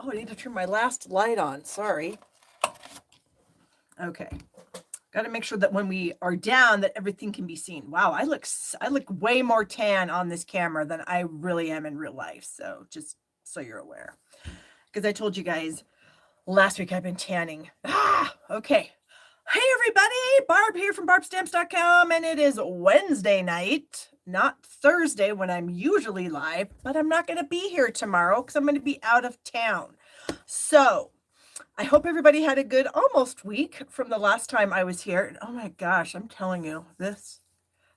Oh, I need to turn my last light on. Sorry. Okay. Got to make sure that when we are down that everything can be seen. Wow, I look way more tan on this camera than I really am in real life. So just so you're aware. Because I told you guys last week I've been tanning. Okay. Hey everybody, Barb here from barbstamps.com, and it is Wednesday night, not Thursday when I'm usually live, but I'm not going to be here tomorrow because I'm going to be out of town. So I hope everybody had a good almost week from the last time I was here. And oh my gosh, I'm telling you, I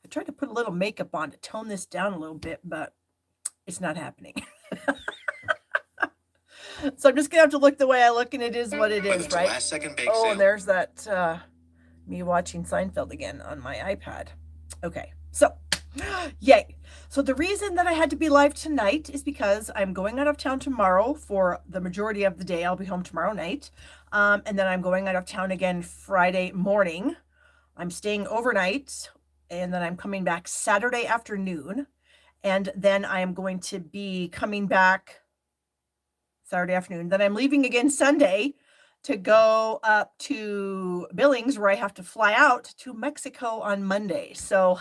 tried to put a little makeup on to tone this down a little bit, but it's not happening. So I'm just gonna have to look the way I look, and it is what it is, right? Last second bake Oh, sale. and there's that me watching Seinfeld again on my iPad. Okay, so yay. So the reason that I had to be live tonight is because I'm going out of town tomorrow for the majority of the day. I'll be home tomorrow night. And then I'm going out of town again Friday morning. I'm staying overnight, and then I'm coming back Saturday afternoon. And then I am going to be coming back Saturday afternoon. Then I'm leaving again Sunday to go up to Billings, where I have to fly out to Mexico on Monday. So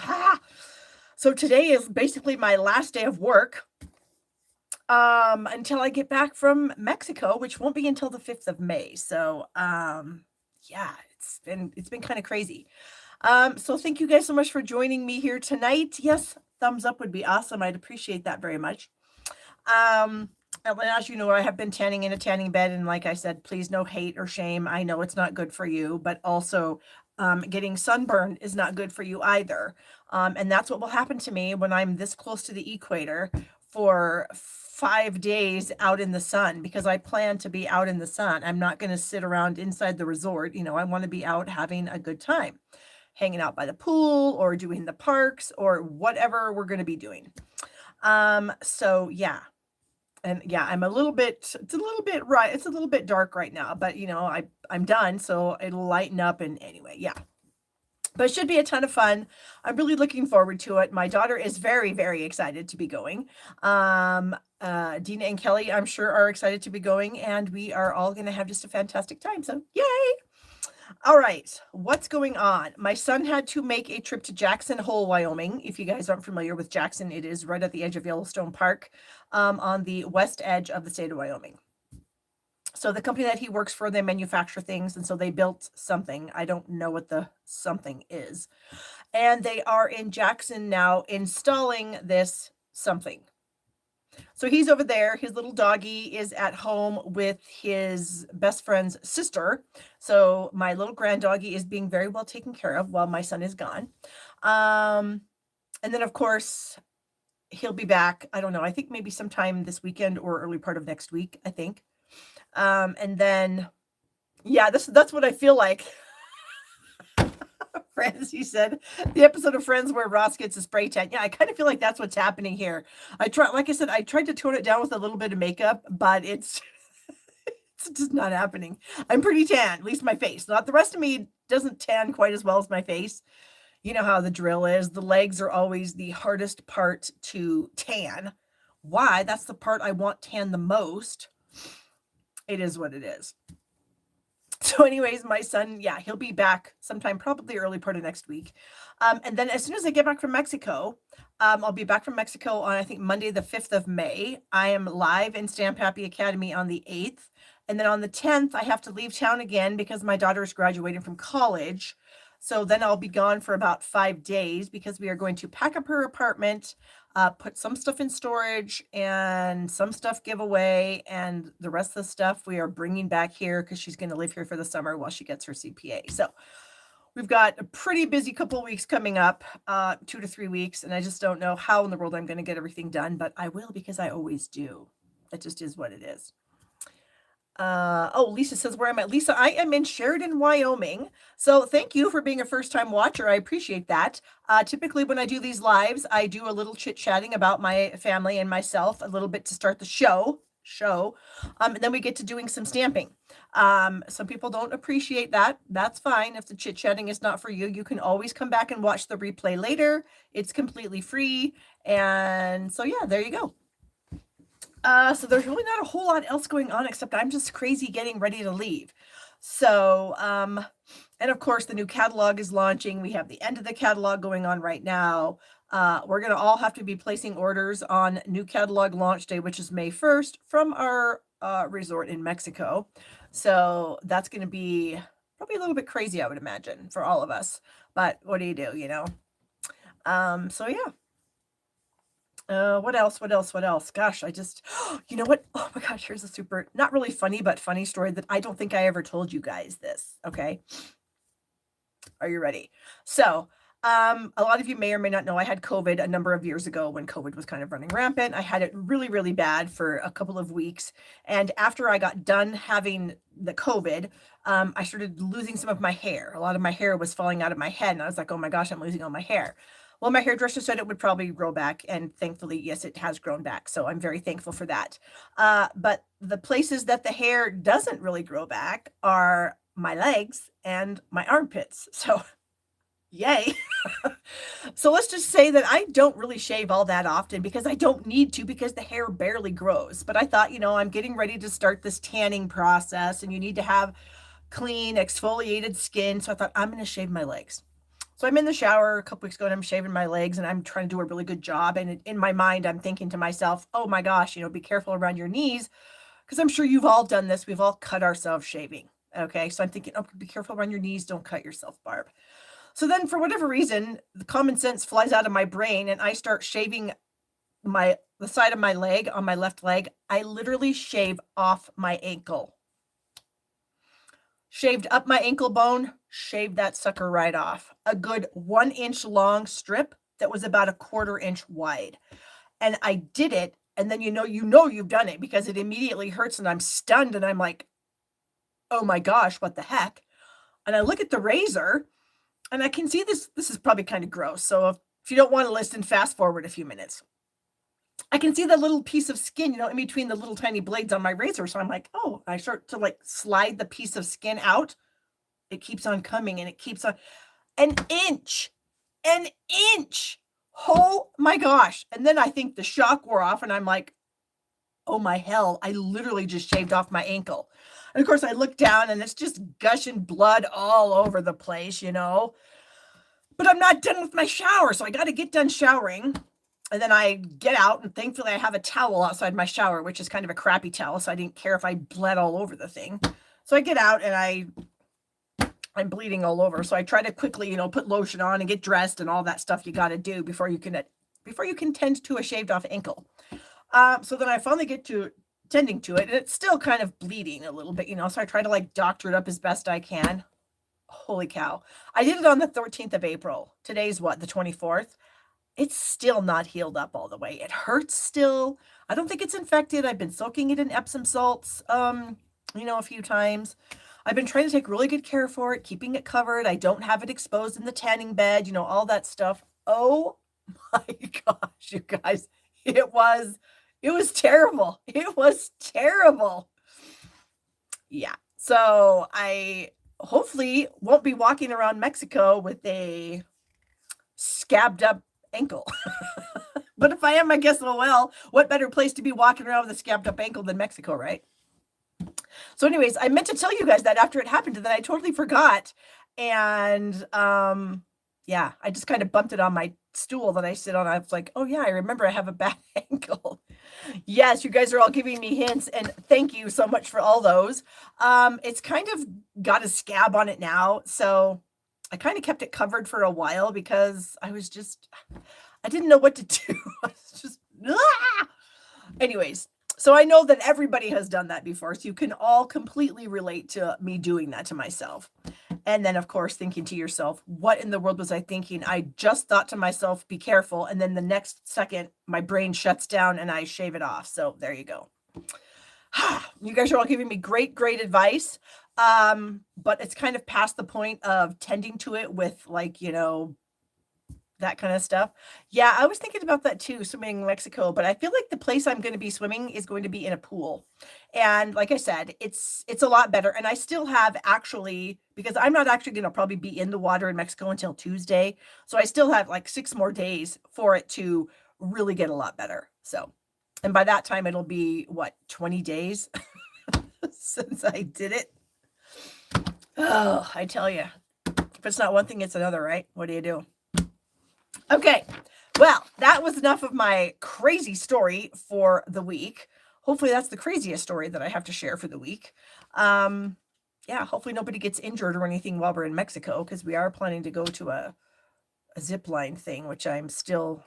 today is basically my last day of work until I get back from Mexico, which won't be until the 5th of May. So yeah, it's been kind of crazy. So thank you guys so much for joining me here tonight. Yes, thumbs up would be awesome. I'd appreciate that very much. And as you know, I have been tanning in a tanning bed, and like I said, please no hate or shame. I know it's not good for you, but also getting sunburned is not good for you either. And that's what will happen to me when I'm this close to the equator for 5 days out in the sun, because I plan to be out in the sun. I'm not going to sit around inside the resort. You know, I want to be out having a good time, hanging out by the pool or doing the parks or whatever we're going to be doing. So yeah. And yeah, it's a little bit dark right now, but you know, I'm done, so it'll lighten up. And anyway, yeah, but it should be a ton of fun. I'm really looking forward to it. My daughter is very, very excited to be going. Dina and Kelly, I'm sure, are excited to be going, and we are all going to have just a fantastic time. So yay. All right, what's going on? My son had to make a trip to Jackson Hole, Wyoming. If you guys aren't familiar with Jackson, it is right at the edge of Yellowstone Park, on the west edge of the state of Wyoming. So the company that he works for, they manufacture things, and so they built something. I don't know what the something is. And they are in Jackson now installing this something. So he's over there. His little doggy is at home with his best friend's sister. So my little grand doggy is being very well taken care of while my son is gone. And then, of course, he'll be back. I don't know. I think maybe sometime this weekend or early part of next week, I think. And then, yeah, that's what I feel like. Friends, he said, the episode of Friends where Ross gets a spray tan. Yeah, I kind of feel like that's what's happening here. Like I said, I tried to tone it down with a little bit of makeup, but it's just not happening. I'm pretty tan, at least my face. Not the rest of me doesn't tan quite as well as my face. You know how the drill is. The legs are always the hardest part to tan. Why? That's the part I want tan the most. It is what it is. So anyways, my son, yeah, he'll be back sometime, probably early part of next week. And then as soon as I get back from Mexico, I'll be back from Mexico on, I think, Monday, the 5th of May. I am live in Stamp Happy Academy on the 8th. And then on the 10th, I have to leave town again because my daughter is graduating from college. So then I'll be gone for about 5 days because we are going to pack up her apartment, put some stuff in storage and some stuff give away, and the rest of the stuff we are bringing back here because she's going to live here for the summer while she gets her CPA. So we've got a pretty busy couple of weeks coming up, 2 to 3 weeks, and I just don't know how in the world I'm going to get everything done, but I will because I always do. That just is what it is. Lisa says where I'm at. Lisa, I am in Sheridan, Wyoming. So thank you for being a first-time watcher. I appreciate that. Typically when I do these lives, I do a little chit-chatting about my family and myself, a little bit to start the show. And then we get to doing some stamping. Some people don't appreciate that. That's fine. If the chit-chatting is not for you, you can always come back and watch the replay later. It's completely free. And so, yeah, there you go. So there's really not a whole lot else going on except I'm just crazy getting ready to leave. So, and of course the new catalog is launching. We have the end of the catalog going on right now. We're going to all have to be placing orders on new catalog launch day, which is May 1st from our resort in Mexico. So that's going to be probably a little bit crazy, I would imagine, for all of us. But what do you do, you know? So yeah. What else? What else? What else? Gosh, I just, you know what? Oh my gosh, here's a super, not really funny, but funny story that I don't think I ever told you guys this. Okay. Are you ready? So, a lot of you may or may not know I had COVID a number of years ago when COVID was kind of running rampant. I had it really, really bad for a couple of weeks. And after I got done having the COVID, I started losing some of my hair. A lot of my hair was falling out of my head. And I was like, oh my gosh, I'm losing all my hair. Well, my hairdresser said it would probably grow back. And thankfully, yes, it has grown back. So I'm very thankful for that. But the places that the hair doesn't really grow back are my legs and my armpits. So yay. So let's just say that I don't really shave all that often because I don't need to because the hair barely grows. But I thought, you know, I'm getting ready to start this tanning process and you need to have clean, exfoliated skin. So I thought I'm going to shave my legs. So I'm in the shower a couple weeks ago and I'm shaving my legs and I'm trying to do a really good job. And in my mind, I'm thinking to myself, oh my gosh, you know, be careful around your knees because I'm sure you've all done this. We've all cut ourselves shaving. Okay. So I'm thinking, oh, be careful around your knees. Don't cut yourself, Barb. So then for whatever reason, the common sense flies out of my brain and I start shaving the side of my leg on my left leg. I literally shave off my ankle. Shaved up my ankle bone, shaved that sucker right off. A good 1 inch long strip that was about a 1/4 inch wide. And I did it. And then, you know, you've done it because it immediately hurts and I'm stunned and I'm like, oh my gosh, what the heck? And I look at the razor and I can see this is probably kind of gross. So if you don't want to listen, fast forward a few minutes. I can see the little piece of skin, you know, in between the little tiny blades on my razor. So I'm like, oh, I start to like slide the piece of skin out. It keeps on coming and it keeps on an inch. Oh my gosh. And then I think the shock wore off and I'm like, oh my hell, I literally just shaved off my ankle. And of course I look down and it's just gushing blood all over the place, you know. But I'm not done with my shower, so I got to get done showering. And then I get out and thankfully I have a towel outside my shower, which is kind of a crappy towel, so I didn't care if I bled all over the thing. So I get out and I'm bleeding all over. So I try to quickly, you know, put lotion on and get dressed and all that stuff you got to do before you can tend to a shaved off ankle. So then I finally get to tending to it and it's still kind of bleeding a little bit, you know, so I try to like doctor it up as best I can. Holy cow. I did it on the 13th of April. Today's what, the 24th? It's still not healed up all the way. It hurts still. I don't think it's infected. I've been soaking it in Epsom salts, you know, a few times. I've been trying to take really good care for it, keeping it covered. I don't have it exposed in the tanning bed, you know, all that stuff. Oh my gosh, you guys. It was terrible. It was terrible. Yeah. So I hopefully won't be walking around Mexico with a scabbed up ankle. But if I am, I guess, oh well, what better place to be walking around with a scabbed up ankle than Mexico, right? So anyways, I meant to tell you guys that after it happened and then I totally forgot. And yeah, I just kind of bumped it on my stool that I sit on. I was like, oh yeah, I remember I have a bad ankle. Yes, you guys are all giving me hints and thank you so much for all those. It's kind of got a scab on it now. So I kind of kept it covered for a while because I didn't know what to do. I was just, anyways, so I know that everybody has done that before. So you can all completely relate to me doing that to myself. And then, of course, thinking to yourself, what in the world was I thinking? I just thought to myself, be careful. And then the next second, my brain shuts down and I shave it off. So there you go. You guys are all giving me great, great advice. But it's kind of past the point of tending to it with like, you know, that kind of stuff. Yeah, I was thinking about that too, swimming in Mexico, but I feel like the place I'm going to be swimming is going to be in a pool. And like I said, it's a lot better. And I still have actually, because I'm not actually going to probably be in the water in Mexico until Tuesday. So I still have like 6 more days for it to really get a lot better. So And by that time, it'll be, what, 20 days since I did it. Oh, I tell you, if it's not one thing, it's another, right? What do you do? Okay, well, that was enough of my crazy story for the week. Hopefully that's the craziest story that I have to share for the week. Yeah, hopefully nobody gets injured or anything while we're in Mexico, because we are planning to go to a zip line thing, which I'm still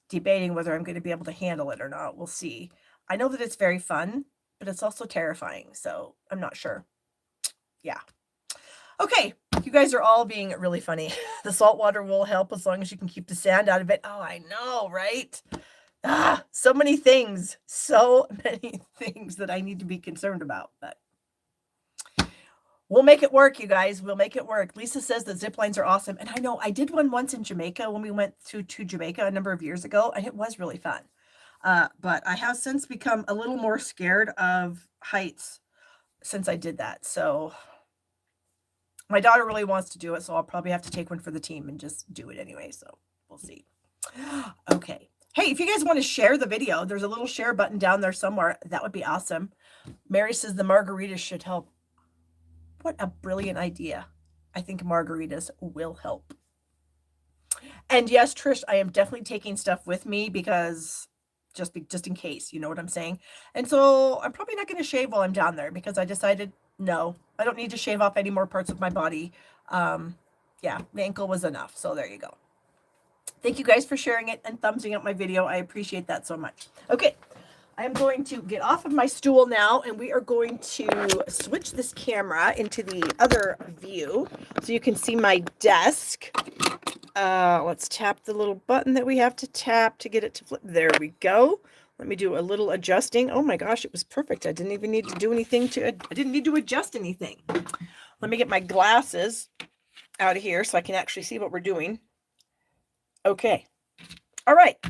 debating whether I'm going to be able to handle it or not. We'll see. I know that it's very fun, but it's also terrifying, so I'm not sure. Yeah. Okay, you guys are all being really funny. The salt water will help as long as you can keep the sand out of it. Oh, I know, right? So many things that I need to be concerned about, but we'll make it work, you guys. We'll make it work. Lisa says that zip lines are awesome. And I know I did one once in Jamaica when we went to Jamaica a number of years ago, and it was really fun. But I have since become a little more scared of heights since I did that. So my daughter really wants to do it, so I'll probably have to take one for the team and just do it anyway. So we'll see. Okay. Hey, if you guys want to share the video, there's a little share button down there somewhere. That would be awesome. Mary says the margaritas should help. What a brilliant idea. I think margaritas will help. And yes, Trish, I am definitely taking stuff with me because just in case, you know what I'm saying? And so I'm probably not going to shave while I'm down there because I decided, no, I don't need to shave off any more parts of my body. Yeah, the ankle was enough. So there you go. Thank you guys for sharing it and thumbsing up my video. I appreciate that so much. Okay, I am going to get off of my stool now, and we are going to switch this camera into the other view so you can see my desk. Let's tap the little button that we have to tap to get it to flip. There we go. Let me do a little adjusting. Oh my gosh, it was perfect. I didn't even need to do anything I didn't need to adjust anything. Let me get my glasses out of here so I can actually see what we're doing. Okay. All right.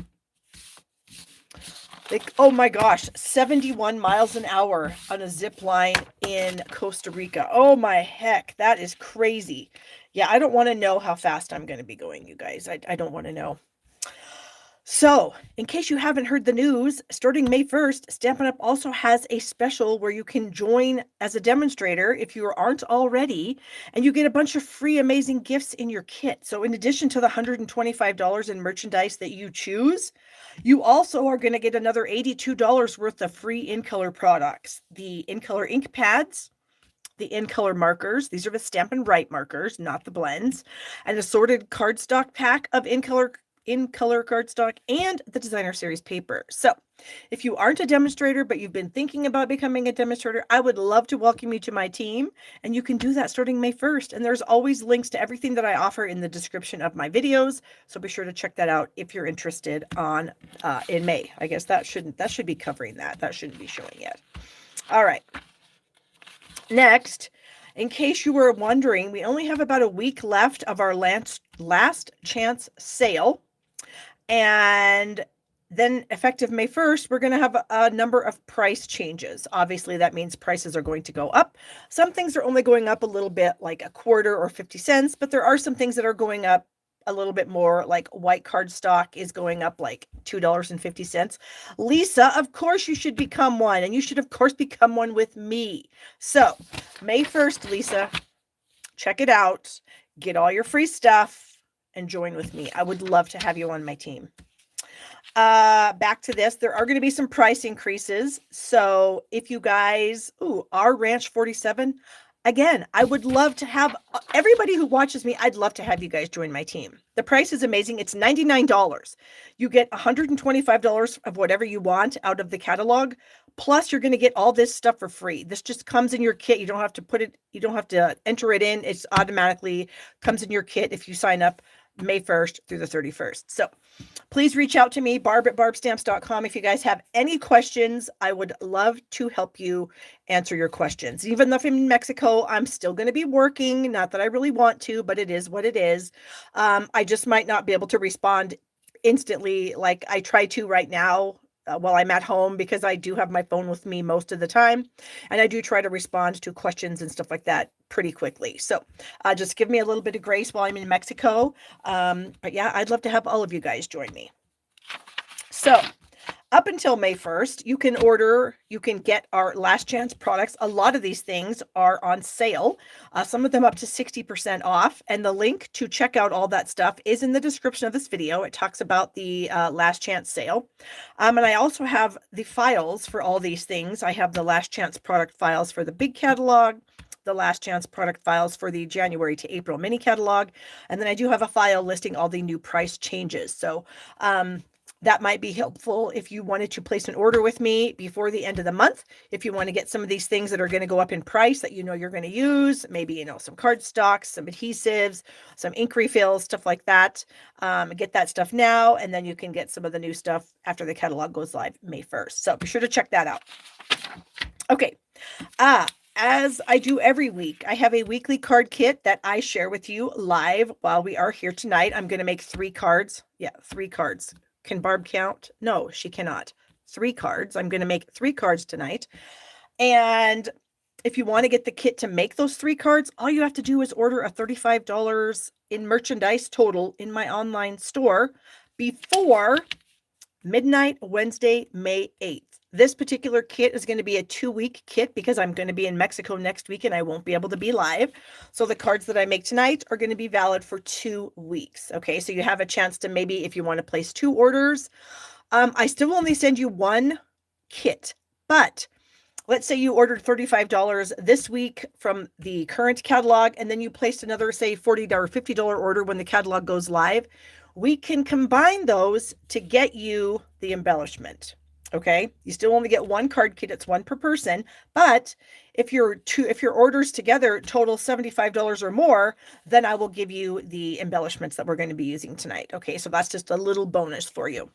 Oh my gosh, 71 miles an hour on a zip line in Costa Rica. Oh my heck, that is crazy. Yeah, I don't want to know how fast I'm going to be going, you guys. I don't want to know. So, in case you haven't heard the news, starting May 1st, Stampin' Up! Also has a special where you can join as a demonstrator if you aren't already, and you get a bunch of free amazing gifts in your kit. So in addition to the $125 in merchandise that you choose, you also are going to get another $82 worth of free in-color products. The in-color ink pads, the in-color markers, these are the Stampin' Write markers, not the blends, an assorted cardstock pack of in-color cardstock, and the designer series paper. So if you aren't a demonstrator, but you've been thinking about becoming a demonstrator, I would love to welcome you to my team, and you can do that starting May 1st. And there's always links to everything that I offer in the description of my videos. So be sure to check that out if you're interested in May. I guess that should be covering that. That shouldn't be showing yet. All right. Next, in case you were wondering, we only have about a week left of our last chance sale. And then effective May 1st, we're going to have a number of price changes. Obviously, that means prices are going to go up. Some things are only going up a little bit, like a quarter or 50 cents, but there are some things that are going up a little bit more, like white cardstock is going up like $2.50. Lisa, of course you should become one, and you should of course become one with me. So May 1st, Lisa, check it out, get all your free stuff, and join with me. I would love to have you on my team. Back to this, there are going to be some price increases. So if you guys, our Ranch 47, again, I would love to have everybody who watches me. I'd love to have you guys join my team. The price is amazing. It's $99. You get $125 of whatever you want out of the catalog. Plus, you're going to get all this stuff for free. This just comes in your kit. You don't have to enter it in. It's automatically comes in your kit if you sign up May 1st through the 31st. So please reach out to me, barb@barbstamps.com. If you guys have any questions, I would love to help you answer your questions. Even though I'm in Mexico, I'm still going to be working. Not that I really want to, but it is what it is. I just might not be able to respond instantly like I try to right now while I'm at home, because I do have my phone with me most of the time. And I do try to respond to questions and stuff like that pretty quickly. So just give me a little bit of grace while I'm in Mexico. But yeah, I'd love to have all of you guys join me. So up until May 1st, you can get our last chance products. A lot of these things are on sale, some of them up to 60% off. And the link to check out all that stuff is in the description of this video. It talks about the last chance sale. And I also have the files for all these things. I have the last chance product files for the big catalog, the last chance product files for the January to April mini catalog. And then I do have a file listing all the new price changes. So, that might be helpful if you wanted to place an order with me before the end of the month. If you want to get some of these things that are going to go up in price that you know you're going to use, maybe, some cardstocks, some adhesives, some ink refills, stuff like that. Get that stuff now, and then you can get some of the new stuff after the catalog goes live May 1st. So be sure to check that out. Okay. As I do every week, I have a weekly card kit that I share with you live while we are here tonight. I'm going to make 3 cards. Yeah, 3 cards. Can Barb count? No, she cannot. 3 cards. I'm going to make 3 cards tonight. And if you want to get the kit to make those 3 cards, all you have to do is order a $35 in merchandise total in my online store before midnight, Wednesday, May 8th. This particular kit is going to be a 2-week kit because I'm going to be in Mexico next week and I won't be able to be live. So the cards that I make tonight are going to be valid for 2 weeks. Okay, so you have a chance to maybe, if you want to place 2 orders, I still only send you 1 kit, but let's say you ordered $35 this week from the current catalog, and then you placed another, say, $40 or $50 order when the catalog goes live. We can combine those to get you the embellishment. Okay, you still only get 1 card kit. It's 1 per person. But if your orders together total $75 or more, then I will give you the embellishments that we're going to be using tonight. Okay, so that's just a little bonus for you.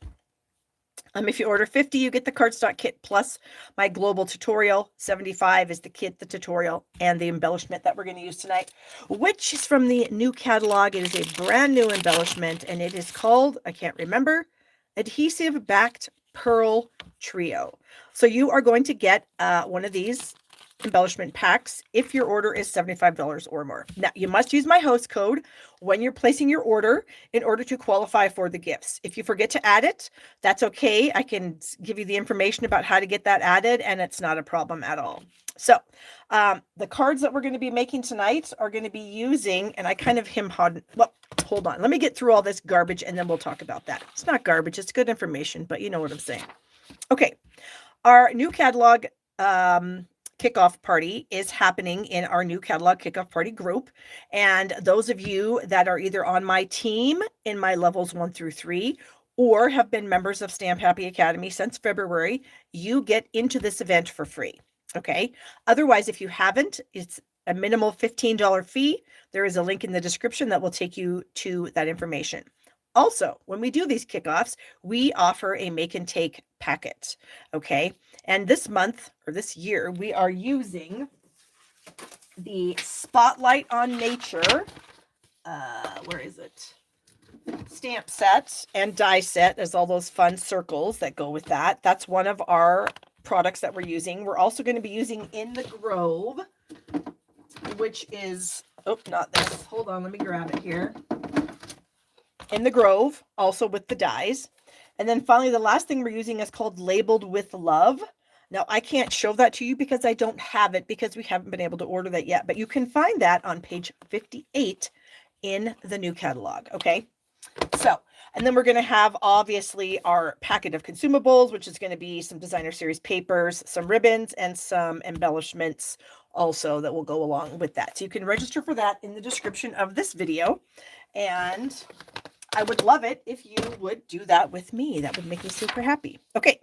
If you order 50, you get the cardstock kit plus my global tutorial. 75 is the kit, the tutorial, and the embellishment that we're going to use tonight, which is from the new catalog. It is a brand new embellishment, and it is called, I can't remember, Adhesive Backed Pearl Trio. So you are going to get one of these embellishment packs if your order is $75 or more. Now, you must use my host code when you're placing your order in order to qualify for the gifts. If you forget to add it, that's okay. I can give you the information about how to get that added, and it's not a problem at all. So the cards that we're going to be making tonight are going to be using, and I kind of well, hold on. Let me get through all this garbage, and then we'll talk about that. It's not garbage. It's good information, but you know what I'm saying. Okay. Our new catalog kickoff party is happening in our new catalog kickoff party group. And those of you that are either on my team in my levels 1 through 3, or have been members of Stamp Happy Academy since February, you get into this event for free. Okay. Otherwise, if you haven't, it's a minimal $15 fee. There is a link in the description that will take you to that information. Also, when we do these kickoffs, we offer a make and take packet. Okay. And this month or this year, we are using the Spotlight on Nature. Where is it? Stamp set and die set. There's all those fun circles that go with that. That's one of our products that we're using. We're also going to be using In the Grove, which is, oh, not this. Hold on, let me grab it here. In the Grove, also with the dies. And then finally, the last thing we're using is called Labeled with Love. Now, I can't show that to you because I don't have it because we haven't been able to order that yet, but you can find that on page 58 in the new catalog. Okay. So, and then we're going to have obviously our packet of consumables, which is going to be some designer series papers, some ribbons, and some embellishments also that will go along with that. So you can register for that in the description of this video. And I would love it if you would do that with me. That would make me super happy. Okay.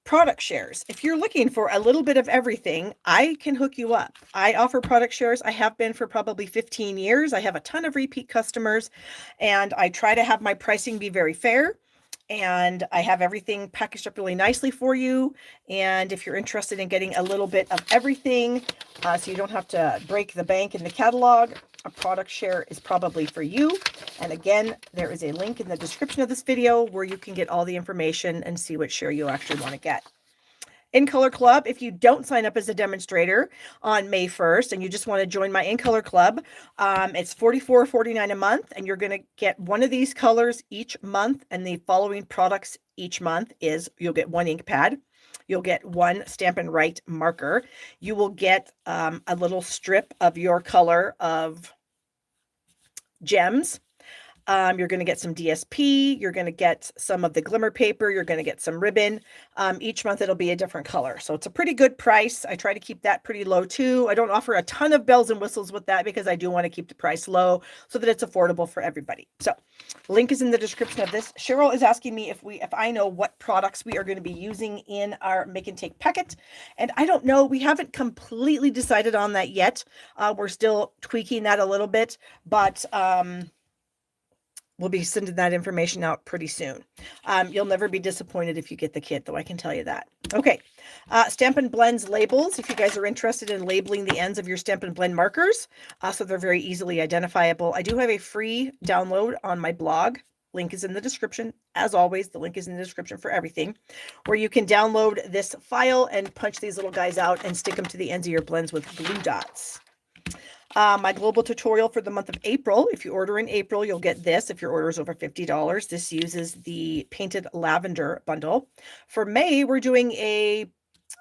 Product shares. If you're looking for a little bit of everything, I can hook you up. I offer product shares. I have been for probably 15 years. I have a ton of repeat customers, and I try to have my pricing be very fair. And I have everything packaged up really nicely for you. And if you're interested in getting a little bit of everything, so you don't have to break the bank in the catalog, a product share is probably for you. And again, there is a link in the description of this video where you can get all the information and see what share you actually want to get. In Color Club, if you don't sign up as a demonstrator on May 1st and you just want to join my In Color Club, it's $44.49 a month, and you're going to get one of these colors each month and the following products each month is you'll get 1 ink pad. You'll get 1 Stamp and Write marker. You will get a little strip of your color of gems. You're going to get some DSP. You're going to get some of the glimmer paper. You're going to get some ribbon. Each month it'll be a different color. So it's a pretty good price. I try to keep that pretty low too. I don't offer a ton of bells and whistles with that because I do want to keep the price low so that it's affordable for everybody. So link is in the description of this. Cheryl is asking me if I know what products we are going to be using in our Make and Take packet. And I don't know. We haven't completely decided on that yet. We're still tweaking that a little bit, but we'll be sending that information out pretty soon. You'll never be disappointed if you get the kit, though, I can tell you that. Okay, Stampin' Blends labels. If you guys are interested in labeling the ends of your Stampin' Blend markers, so they're very easily identifiable. I do have a free download on my blog. Link is in the description. As always, the link is in the description for everything, where you can download this file and punch these little guys out and stick them to the ends of your blends with glue dots. My global tutorial for the month of April. If you order in April, you'll get this. If your order is over $50, this uses the Painted Lavender bundle. For May, we're doing it's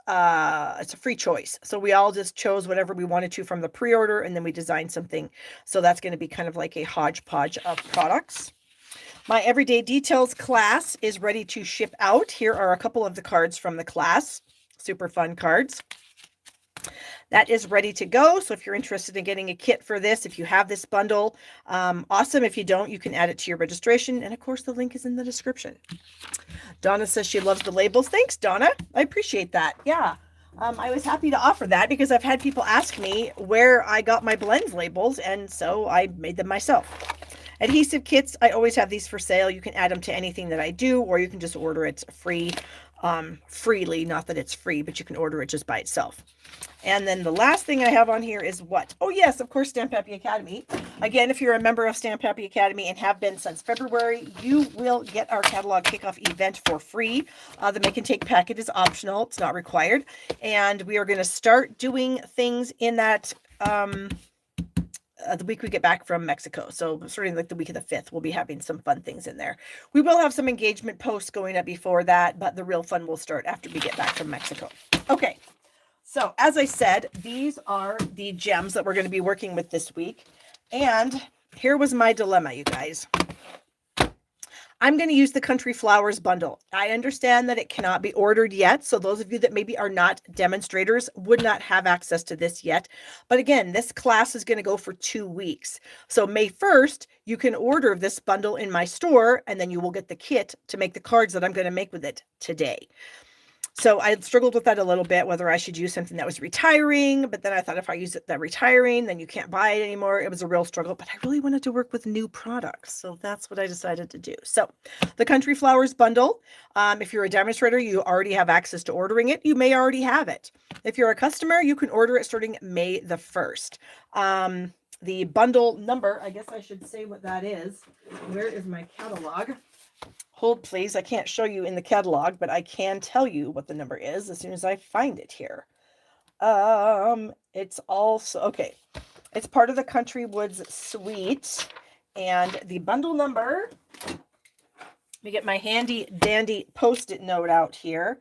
a free choice. So we all just chose whatever we wanted to from the pre-order, and then we designed something. So that's going to be kind of like a hodgepodge of products. My Everyday Details class is ready to ship out. Here are a couple of the cards from the class. Super fun cards. That is ready to go. So if you're interested in getting a kit for this, if you have this bundle, awesome. If you don't, you can add it to your registration. And of course, the link is in the description. Donna says she loves the labels. Thanks, Donna. I appreciate that. Yeah. I was happy to offer that because I've had people ask me where I got my blends labels. And so I made them myself. Adhesive kits. I always have these for sale. You can add them to anything that I do, or you can just order it freely. Not that it's free, but you can order it just by itself. And then the last thing I have on here is what? Oh, yes, of course, Stamp Happy Academy. Again, if you're a member of Stamp Happy Academy and have been since February, you will get our catalog kickoff event for free. The Make and Take packet is optional. It's not required. And we are going to start doing things in that the week we get back from Mexico. So starting like the week of the 5th, we'll be having some fun things in there. We will have some engagement posts going up before that, but the real fun will start after we get back from Mexico. Okay. So as I said, these are the gems that we're going to be working with this week. And here was my dilemma, you guys. I'm going to use the Country Flowers bundle. I understand that it cannot be ordered yet. So those of you that maybe are not demonstrators would not have access to this yet. But again, this class is going to go for 2 weeks. So May 1st, you can order this bundle in my store, and then you will get the kit to make the cards that I'm going to make with it today. So I struggled with that a little bit, whether I should use something that was retiring, but then I thought if I use it that retiring, then you can't buy it anymore. It was a real struggle, but I really wanted to work with new products. So that's what I decided to do. So the Country Flowers bundle, if you're a demonstrator, you already have access to ordering it. You may already have it. If you're a customer, you can order it starting May the 1st. The bundle number, I guess I should say what that is. Where is my catalog? Hold, please. I can't show you in the catalog, but I can tell you what the number is as soon as I find it here. It's also, okay. It's part of the Country Woods Suite. And the bundle number, let me get my handy dandy Post-it note out here.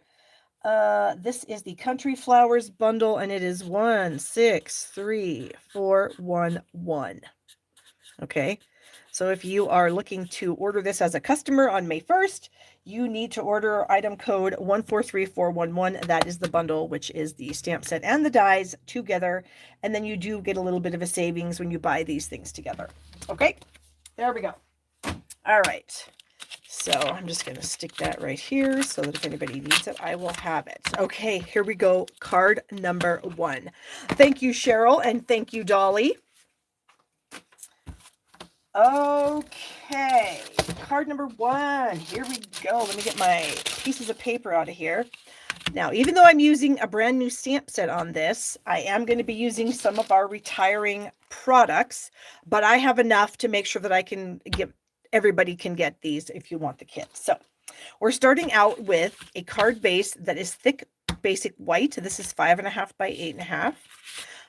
This is the Country Flowers bundle, and it is 163411. Okay. So if you are looking to order this as a customer on May 1st, you need to order item code 143411. That is the bundle, which is the stamp set and the dies together. And then you do get a little bit of a savings when you buy these things together. Okay, there we go. All right. So I'm just going to stick that right here so that if anybody needs it, I will have it. Okay, here we go. Card number 1. Thank you, Cheryl, and thank you, Dolly. Okay, card number 1. Here we go. Let me get my pieces of paper out of here. Now, even though I'm using a brand new stamp set on this, I am going to be using some of our retiring products, but I have enough to make sure that I can give everybody can get these if you want the kit. So we're starting out with a card base that is thick basic white. This is 5.5 by 8.5.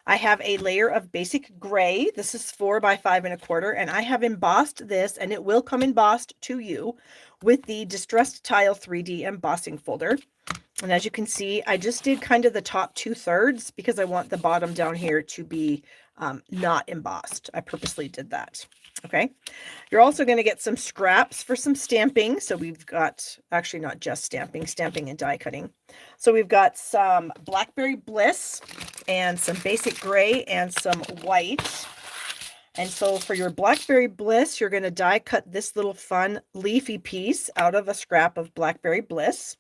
I have a layer of basic gray. This is 4 by 5 1/4, and I have embossed this, and it will come embossed to you with the Distressed Tile 3D embossing folder. And as you can see, I just did kind of the top 2/3 because I want the bottom down here to be not embossed. I purposely did that. Okay. You're also going to get some scraps for some stamping. So we've got, actually not just stamping and die cutting. So we've got some Blackberry Bliss and some basic gray and some white. And so for your Blackberry Bliss, you're going to die cut this little fun leafy piece out of a scrap of Blackberry Bliss.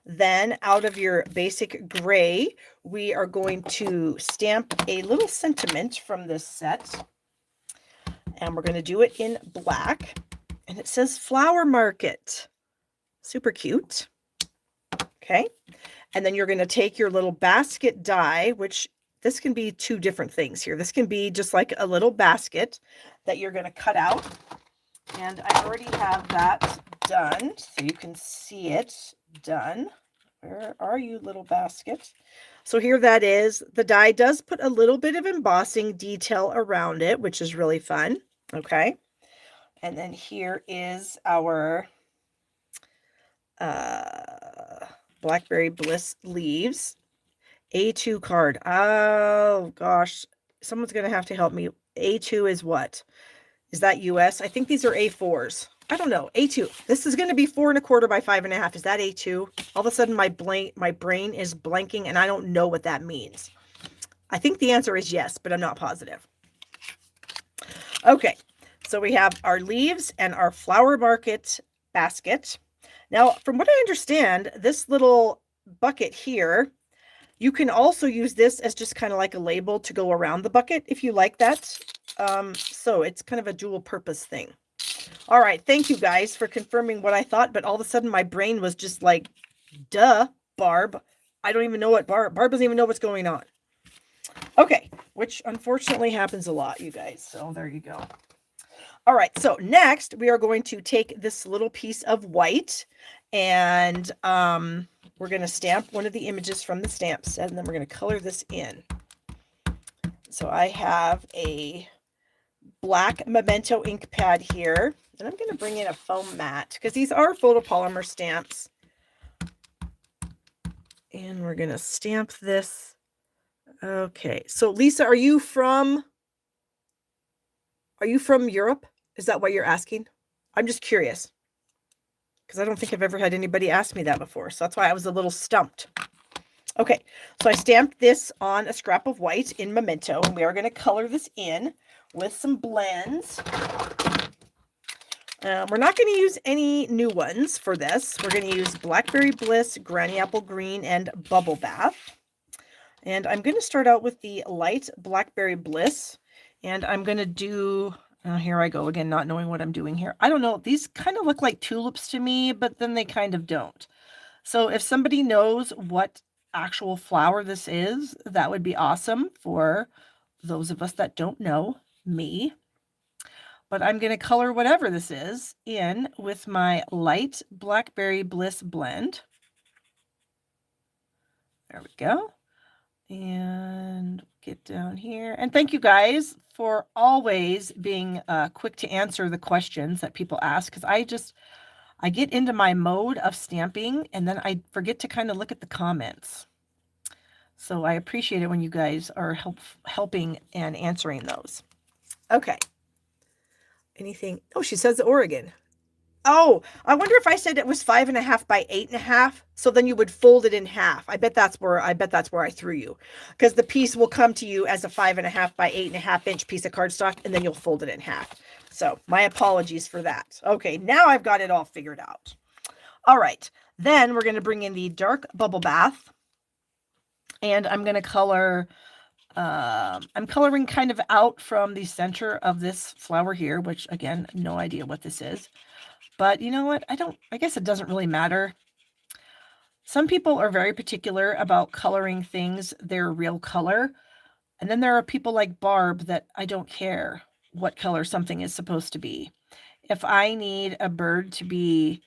Then out of your basic gray, we are going to stamp a little sentiment from this set. And we're going to do it in black. And it says Flower Market. Super cute. Okay. And then you're going to take your little basket die, which this can be 2 different things here. This can be just like a little basket that you're going to cut out. And I already have that done, so you can see it done. Where are you, little basket? So here that is. The die does put a little bit of embossing detail around it, which is really fun. Okay. And then here is our Blackberry Bliss leaves. A2 card. Oh, gosh. Someone's going to have to help me. A2 is what? Is that US? I think these are A4s. I don't know. A2. This is going to be 4 1/4 by 5 1/2. Is that A2? All of a sudden, my brain is blanking, and I don't know what that means. I think the answer is yes, but I'm not positive. Okay, so we have our leaves and our Flower Market basket. Now, from what I understand, this little bucket here, you can also use this as just kind of like a label to go around the bucket if you like that. So it's kind of a dual purpose thing. All right, thank you guys for confirming what I thought, but all of a sudden my brain was just like, duh, Barb. I don't even know what Barb doesn't even know what's going on. Okay, which unfortunately happens a lot, you guys. So there you go. All right, so next we are going to take this little piece of white and we're going to stamp one of the images from the stamp set, and then we're going to color this in. So I have a black Memento ink pad here, and I'm going to bring in a foam mat because these are photopolymer stamps. And we're going to stamp this. Okay, so Lisa, are you from Europe? Is that what you're asking? I'm just curious because I don't think I've ever had anybody ask me that before. So that's why I was a little stumped. Okay, so I stamped this on a scrap of white in Memento, and we are going to color this in with some blends. We're not going to use any new ones for this. We're going to use Blackberry Bliss, Granny Apple Green, and Bubble Bath. And I'm going to start out with the light Blackberry Bliss. And I'm going to do, here I go again, not knowing what I'm doing here. I don't know. These kind of look like tulips to me, but then they kind of don't. So if somebody knows what actual flower this is, that would be awesome for those of us that don't know, me. But I'm going to color whatever this is in with my light Blackberry Bliss blend. There we go. And get down here. And thank you guys for always being quick to answer the questions that people ask, because I get into my mode of stamping and then I forget to kind of look at the comments. So I appreciate it when you guys are helping and answering those. Okay. Anything? Oh, she says Oregon. Oh, I wonder if I said it was 5 1/2 by 8 1/2. So then you would fold it in half. I bet that's where I threw you, because the piece will come to you as a 5 1/2 by 8 1/2 inch piece of cardstock, and then you'll fold it in half. So my apologies for that. Okay, now I've got it all figured out. All right, then we're going to bring in the dark Bubble Bath, and I'm going to color. I'm coloring kind of out from the center of this flower here, which again, no idea what this is. But you know what? I guess it doesn't really matter. Some people are very particular about coloring things their real color. And then there are people like Barb that I don't care what color something is supposed to be. If I need a bird to be,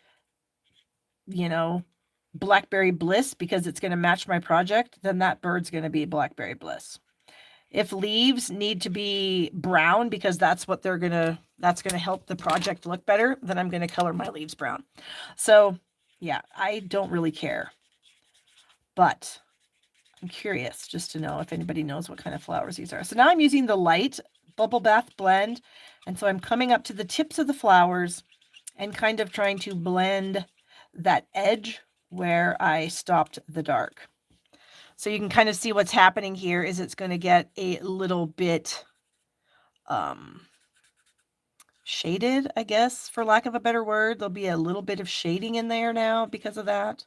you know, Blackberry Bliss because it's going to match my project, then that bird's going to be Blackberry Bliss. If leaves need to be brown because that's gonna help the project look better, then I'm gonna color my leaves brown. So yeah, I don't really care, but I'm curious just to know if anybody knows what kind of flowers these are. So now I'm using the light Bubble Bath blend, and so I'm coming up to the tips of the flowers and kind of trying to blend that edge where I stopped the dark. So you can kind of see what's happening here is it's going to get a little bit shaded, I guess, for lack of a better word. There'll be a little bit of shading in there now because of that.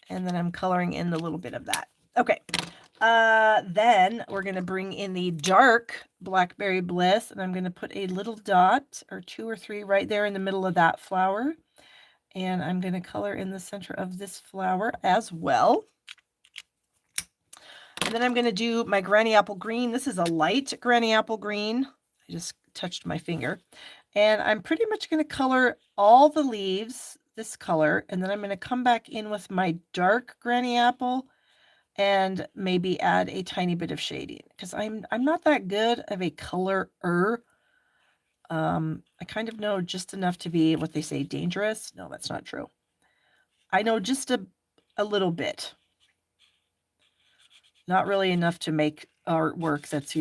And then I'm coloring in a little bit of that. Okay. Then we're going to bring in the dark Blackberry Bliss, and I'm going to put a little dot or 2 or 3 right there in the middle of that flower. And I'm going to color in the center of this flower as well. And then I'm going to do my Granny Apple Green. This is a light Granny Apple Green. I just touched my finger. And I'm pretty much going to color all the leaves this color. And then I'm going to come back in with my dark Granny Apple and maybe add a tiny bit of shading, because I'm not that good of a colorer. I kind of know just enough to be what they say dangerous. No, that's not true. I know just a little bit. Not really enough to make artwork that's,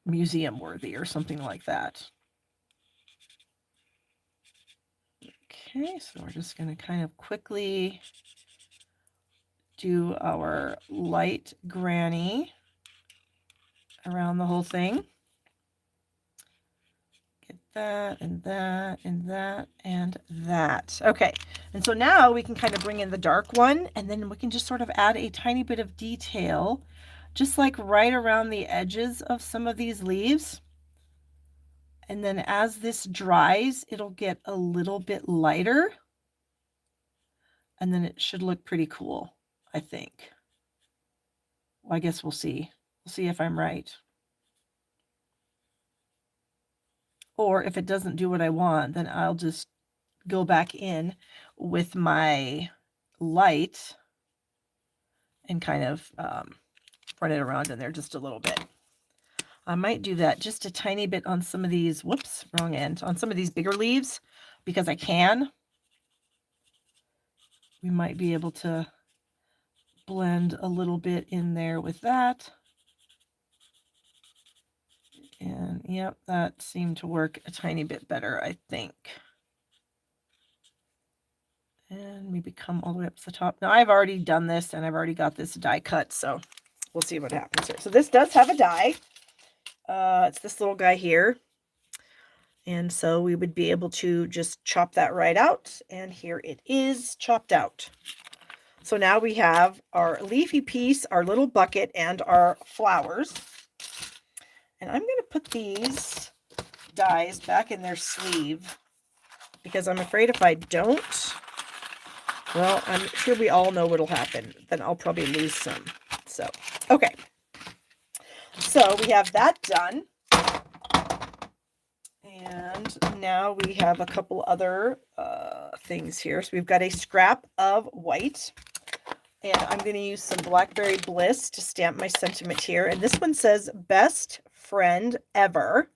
museum worthy or something like that. Okay, so we're just going to kind of quickly do our light granny around the whole thing. Get that and that and that and that. Okay, and so now we can kind of bring in the dark one, and then we can just sort of add a tiny bit of detail, just like right around the edges of some of these leaves. And then as this dries, it'll get a little bit lighter, and then it should look pretty cool, I think. Well, I guess we'll see. We'll see if I'm right. Or if it doesn't do what I want, then I'll just go back in with my light and kind of run it around in there just a little bit. I might do that just a tiny bit on some of these, whoops, wrong end, on some of these bigger leaves, because I can. We might be able to blend a little bit in there with that. And yep, that seemed to work a tiny bit better, I think. And maybe come all the way up to the top. Now I've already done this and I've already got this die cut, so we'll see what happens here. So this does have a die. It's this little guy here. And so we would be able to just chop that right out. And here it is chopped out. So now we have our leafy piece, our little bucket, and our flowers. And I'm going to put these dies back in their sleeve, because I'm afraid if I don't, well, I'm sure we all know what'll happen. Then I'll probably lose some. So, okay. So we have that done. And now we have a couple other things here. So we've got a scrap of white. And I'm going to use some Blackberry Bliss to stamp my sentiment here. And this one says, best friend ever,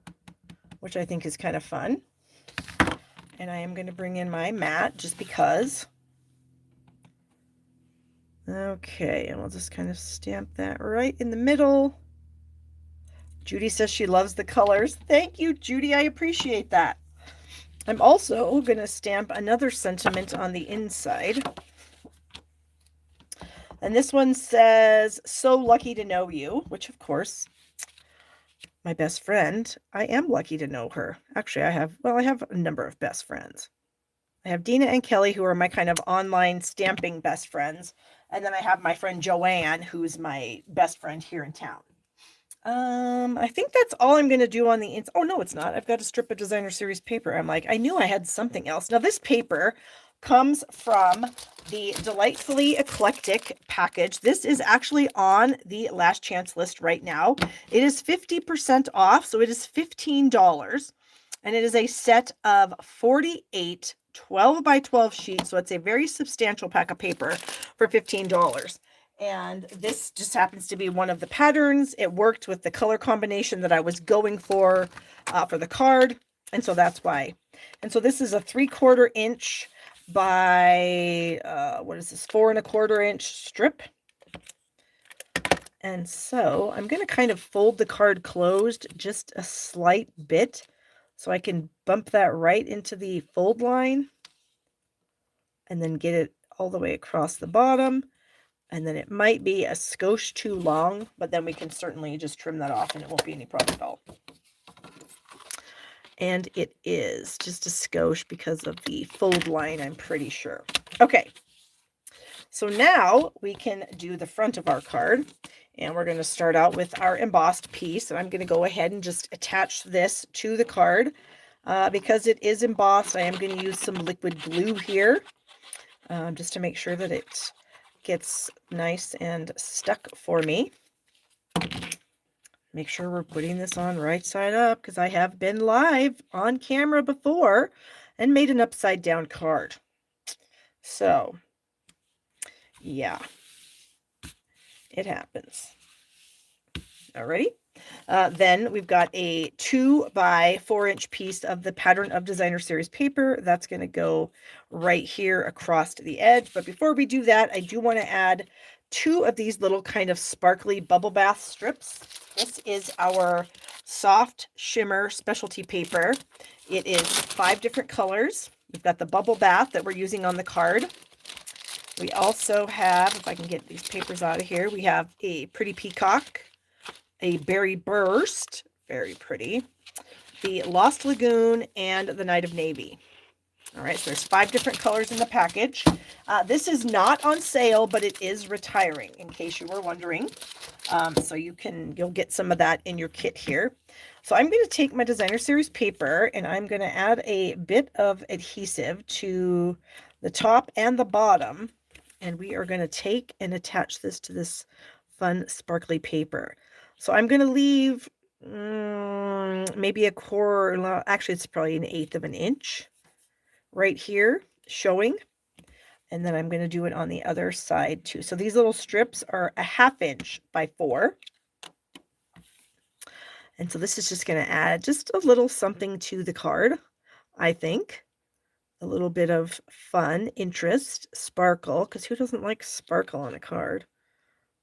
which I think is kind of fun. And I am going to bring in my mat just because. Okay, and we'll just kind of stamp that right in the middle. Judy says she loves the colors. Thank you, Judy. I appreciate that. I'm also going to stamp another sentiment on the inside. And this one says, so lucky to know you, which of course, my best friend, I am lucky to know her. Actually, I have a number of best friends. I have Dina and Kelly, who are my kind of online stamping best friends. And then I have my friend Joanne, who's my best friend here in town. I think that's all I'm going to do on the inside. Oh, no, it's not. I've got a strip of designer series paper. I'm like, I knew I had something else. Now, this paper comes from the Delightfully Eclectic package. This is actually on the last chance list right now. It is 50% off, so it is $15. And it is a set of 48 12 by 12 sheets. So it's a very substantial pack of paper for $15. And this just happens to be one of the patterns. It worked with the color combination that I was going for the card. And so that's why. And so this is a 3/4 inch by, what is this, 4 1/4 inch strip. And so I'm going to kind of fold the card closed just a slight bit so I can bump that right into the fold line and then get it all the way across the bottom. And then it might be a skosh too long, but then we can certainly just trim that off and it won't be any problem at all. And it is just a skosh because of the fold line, I'm pretty sure. Okay, so now we can do the front of our card. And we're going to start out with our embossed piece. And I'm going to go ahead and just attach this to the card. Because it is embossed, I am going to use some liquid glue here. Just to make sure that it gets nice and stuck for me. Make sure we're putting this on right side up, because I have been live on camera before and made an upside down card. So, yeah. It happens. Alrighty. Then we've got a 2 by 4 inch piece of the Pattern of Designer series paper. That's going to go right here across to the edge. But before we do that, I do want to add 2 of these little kind of sparkly bubble bath strips. This is our soft shimmer specialty paper. It is 5 different colors. We've got the bubble bath that we're using on the card. We also have, if I can get these papers out of here, we have a pretty peacock, a berry burst, very pretty, the Lost Lagoon, and the Night of Navy. All right, so there's 5 different colors in the package. This is not on sale, but it is retiring, in case you were wondering. So you'll get some of that in your kit here. So I'm going to take my Designer Series paper, and I'm going to add a bit of adhesive to the top and the bottom. And we are going to take and attach this to this fun sparkly paper. So I'm going to leave maybe a quarter, actually it's probably 1/8 of an inch right here showing. And then I'm going to do it on the other side too. So these little strips are a 1/2 inch by 4. And so this is just going to add just a little something to the card, I think. A little bit of fun, interest, sparkle, because who doesn't like sparkle on a card?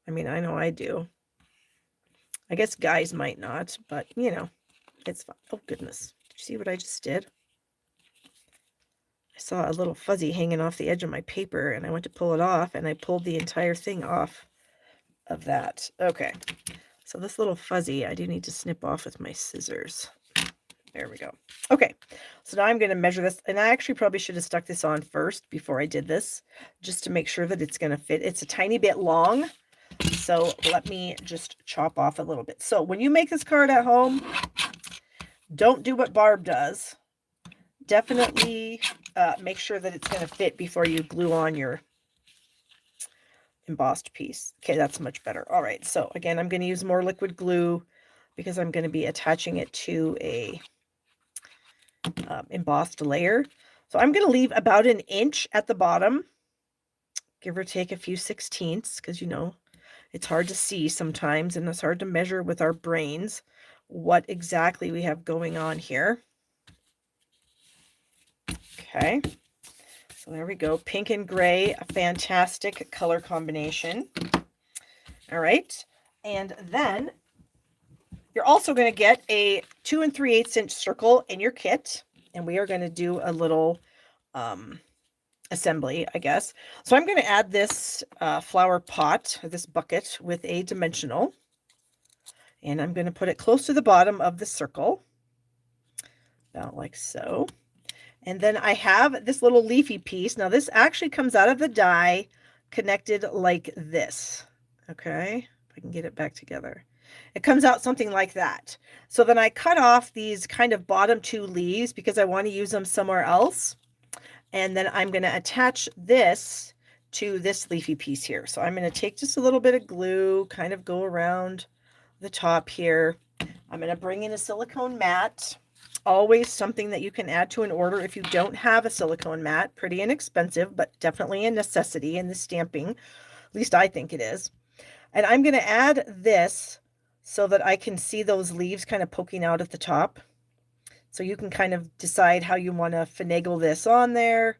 I mean, I know I do. I guess guys might not, but you know, it's fun. Oh goodness, did you see what I just did? I saw a little fuzzy hanging off the edge of my paper, and I went to pull it off, and I pulled the entire thing off of that. Okay, so this little fuzzy, I do need to snip off with my scissors. There we go. Okay, so now I'm going to measure this, and I actually probably should have stuck this on first before I did this, just to make sure that it's going to fit. It's a tiny bit long, so let me just chop off a little bit. So when you make this card at home, don't do what Barb does. Definitely make sure that it's going to fit before you glue on your embossed piece. Okay, that's much better. All right, so again, I'm going to use more liquid glue because I'm going to be attaching it to a embossed layer. So I'm going to leave about 1 inch at the bottom, give or take a few 16ths, because you know it's hard to see sometimes, and it's hard to measure with our brains what exactly we have going on here. Okay, so there we go. Pink and gray, a fantastic color combination. All right, and then you're also going to get a 2 3/8 inch circle in your kit, and we are going to do a little assembly, I guess. So I'm going to add this flower pot, or this bucket, with a dimensional, and I'm going to put it close to the bottom of the circle, about like so. And then I have this little leafy piece. Now this actually comes out of the die connected like this. Okay, if I can get it back together. It comes out something like that. So then I cut off these kind of bottom 2 leaves because I want to use them somewhere else. And then I'm going to attach this to this leafy piece here. So I'm going to take just a little bit of glue, kind of go around the top here. I'm going to bring in a silicone mat. Always something that you can add to an order if you don't have a silicone mat. Pretty inexpensive, but definitely a necessity in the stamping. At least I think it is. And I'm going to add this so that I can see those leaves kind of poking out at the top. So you can kind of decide how you want to finagle this on there.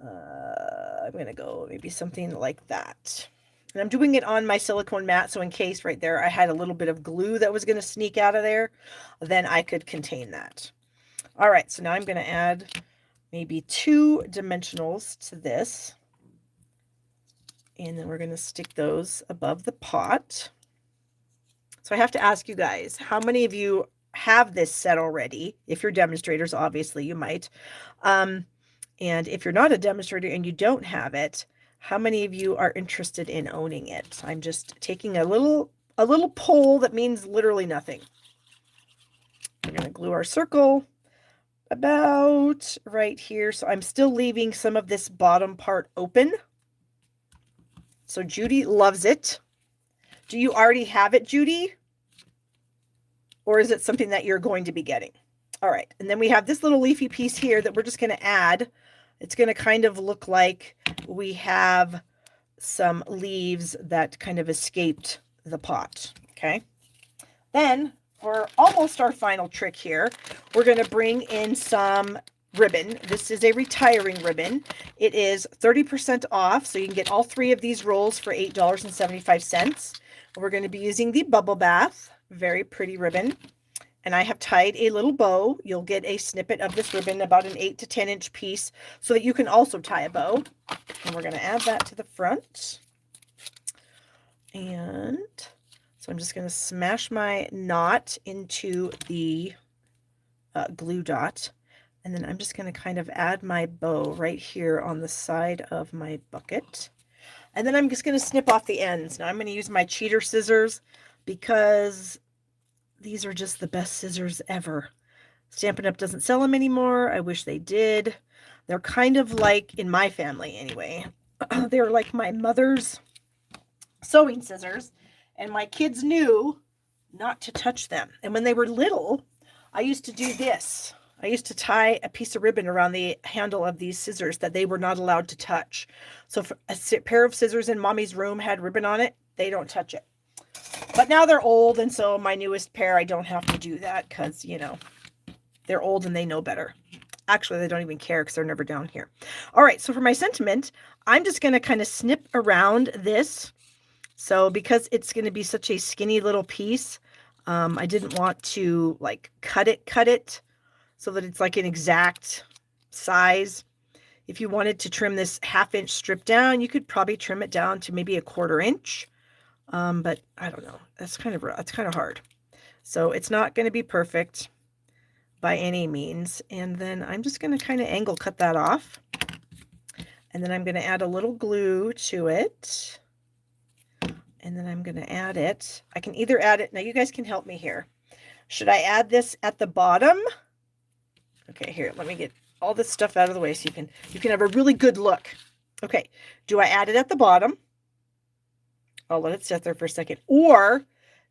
I'm going to go maybe something like that. And I'm doing it on my silicone mat, so in case right there I had a little bit of glue that was going to sneak out of there, then I could contain that. All right, so now I'm going to add maybe 2 dimensionals to this. And then we're going to stick those above the pot. So I have to ask you guys, how many of you have this set already? If you're demonstrators, obviously you might. And if you're not a demonstrator and you don't have it, how many of you are interested in owning it? I'm just taking a little poll that means literally nothing. We're going to glue our circle about right here. So I'm still leaving some of this bottom part open. So Judy loves it. Do you already have it, Judy? Or is it something that you're going to be getting? All right. And then we have this little leafy piece here that we're just going to add. It's going to kind of look like we have some leaves that kind of escaped the pot. Okay. Then for almost our final trick here, we're going to bring in some ribbon. This is a retiring ribbon. It is 30% off, so you can get all 3 of these rolls for $8.75. We're going to be using the Bubble Bath, very pretty ribbon. And I have tied a little bow. You'll get a snippet of this ribbon, about an 8 to 10 inch piece, so that you can also tie a bow. And we're going to add that to the front. And so I'm just going to smash my knot into the glue dot. And then I'm just going to kind of add my bow right here on the side of my bucket. And then I'm just going to snip off the ends. Now I'm going to use my cheater scissors because these are just the best scissors ever. Stampin' Up! Doesn't sell them anymore. I wish they did. They're kind of like, in my family anyway, they're like my mother's sewing scissors. And my kids knew not to touch them. And when they were little, I used to do this. I used to tie a piece of ribbon around the handle of these scissors that they were not allowed to touch. So if a pair of scissors in mommy's room had ribbon on it, they don't touch it. But now they're old, and so my newest pair, I don't have to do that because, you know, they're old and they know better. Actually, they don't even care because they're never down here. All right, so for my sentiment, I'm just going to kind of snip around this. So because it's going to be such a skinny little piece, I didn't want to like cut it so that it's like an exact size. If you wanted to trim this 1/2 inch strip down, you could probably trim it down to maybe 1/4 inch. But I don't know. That's kind of hard. So it's not going to be perfect by any means. And then I'm just going to kind of angle cut that off. And then I'm going to add a little glue to it. And then I'm going to add it. I can either add it. Now you guys can help me here. Should I add this at the bottom? Okay, here, let me get all this stuff out of the way so you can have a really good look. Okay, do I add it at the bottom? I'll let it sit there for a second. Or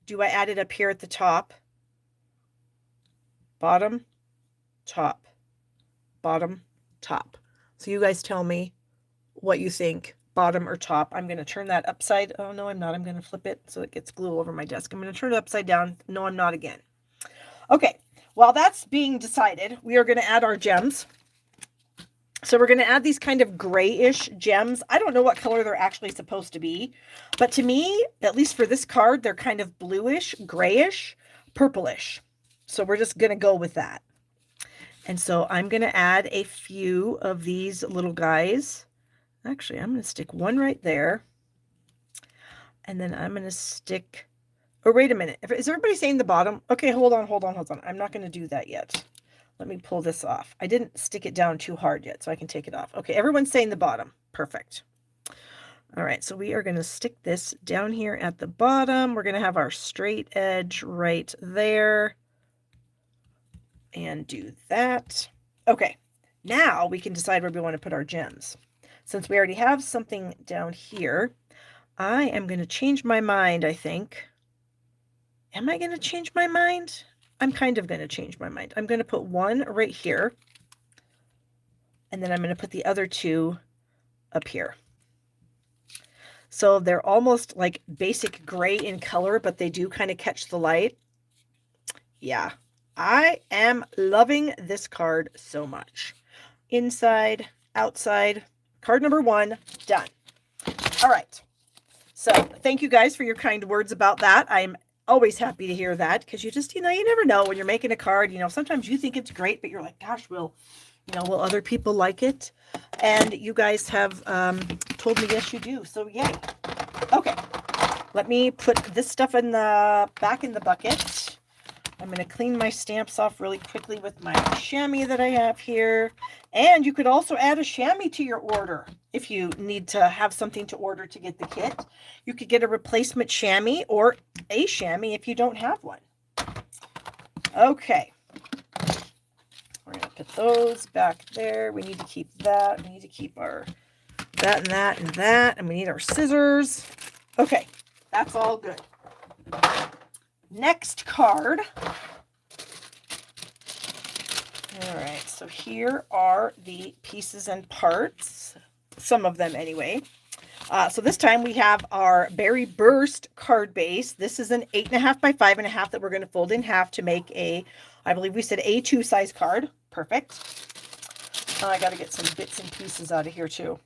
do I add it up here at the top? Bottom, top, bottom, top. So you guys tell me what you think, bottom or top. I'm going to turn that upside. Oh, no, I'm not. I'm going to flip it so it gets glue over my desk. I'm going to turn it upside down. No, I'm not again. Okay. While that's being decided, we are going to add our gems. So we're going to add these kind of grayish gems. I don't know what color they're actually supposed to be, but to me, at least for this card, they're kind of bluish, grayish, purplish. So we're just going to go with that. And so I'm going to add a few of these little guys. Actually, I'm going to stick one right there. And then I'm going to stick... Oh, wait a minute. Is everybody saying the bottom? Okay, hold on. I'm not going to do that yet. Let me pull this off. I didn't stick it down too hard yet, so I can take it off. Okay, everyone's saying the bottom. Perfect. All right, so we are going to stick this down here at the bottom. We're going to have our straight edge right there. And do that. Okay, now we can decide where we want to put our gems. Since we already have something down here, I am going to change my mind, I think. Am I going to change my mind? I'm kind of going to change my mind. I'm going to put one right here. And then I'm going to put the other 2 up here. So they're almost like basic gray in color, but they do kind of catch the light. Yeah, I am loving this card so much. Inside, outside, card number 1, done. All right. So thank you guys for your kind words about that. I'm always happy to hear that, because you just, you never know when you're making a card, sometimes you think it's great, but you're like, gosh, will other people like it? And you guys have told me, yes, you do. So yay. Okay. Let me put this stuff back in the bucket. I'm going to clean my stamps off really quickly with my chamois that I have here. And you could also add a chamois to your order if you need to have something to order to get the kit. You could get a replacement chamois or a chamois if you don't have one. Okay. We're going to put those back there. We need to keep that. We need to keep our that and that and that. And we need our scissors. Okay. That's all good. Next card. All right, so here are the pieces and parts, some of them anyway. So this time we have our Berry Burst card base. This is an 8.5 by 5.5 that we're going to fold in half to make I believe we said A2 size card. Perfect. I got to get some bits and pieces out of here too.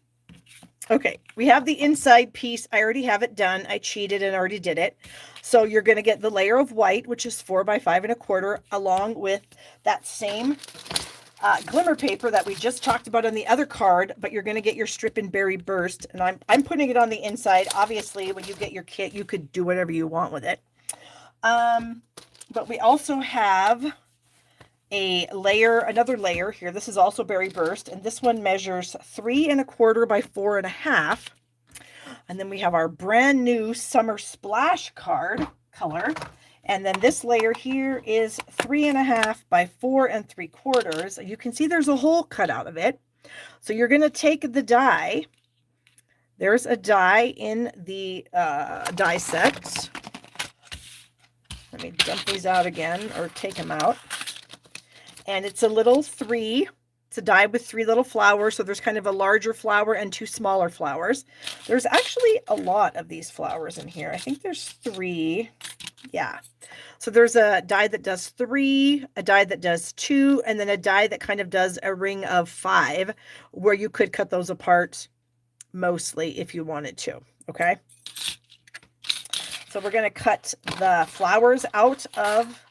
Okay, we have the inside piece. I already have it done. I cheated and already did it. So you're going to get the layer of white, which is 4 by 5.25, along with that same glimmer paper that we just talked about on the other card, but you're going to get your strip in Berry Burst, and I'm putting it on the inside. Obviously, when you get your kit, you could do whatever you want with it. But we also have another layer here. This is also Berry Burst, and this one measures 3.25 by 4.5. And then we have our brand new Summer Splash card color. And then this layer here is 3.5 by 4.75. You can see there's a hole cut out of it. So you're going to take the die. There's a die in the die set. Let me dump these out again, or take them out. And it's a little 3. It's a die with 3 little flowers. So there's kind of a larger flower and 2 smaller flowers. There's actually a lot of these flowers in here. I think there's 3. Yeah. So there's a die that does 3, a die that does 2, and then a die that kind of does a ring of 5, where you could cut those apart mostly if you wanted to. Okay. So we're going to cut the flowers out of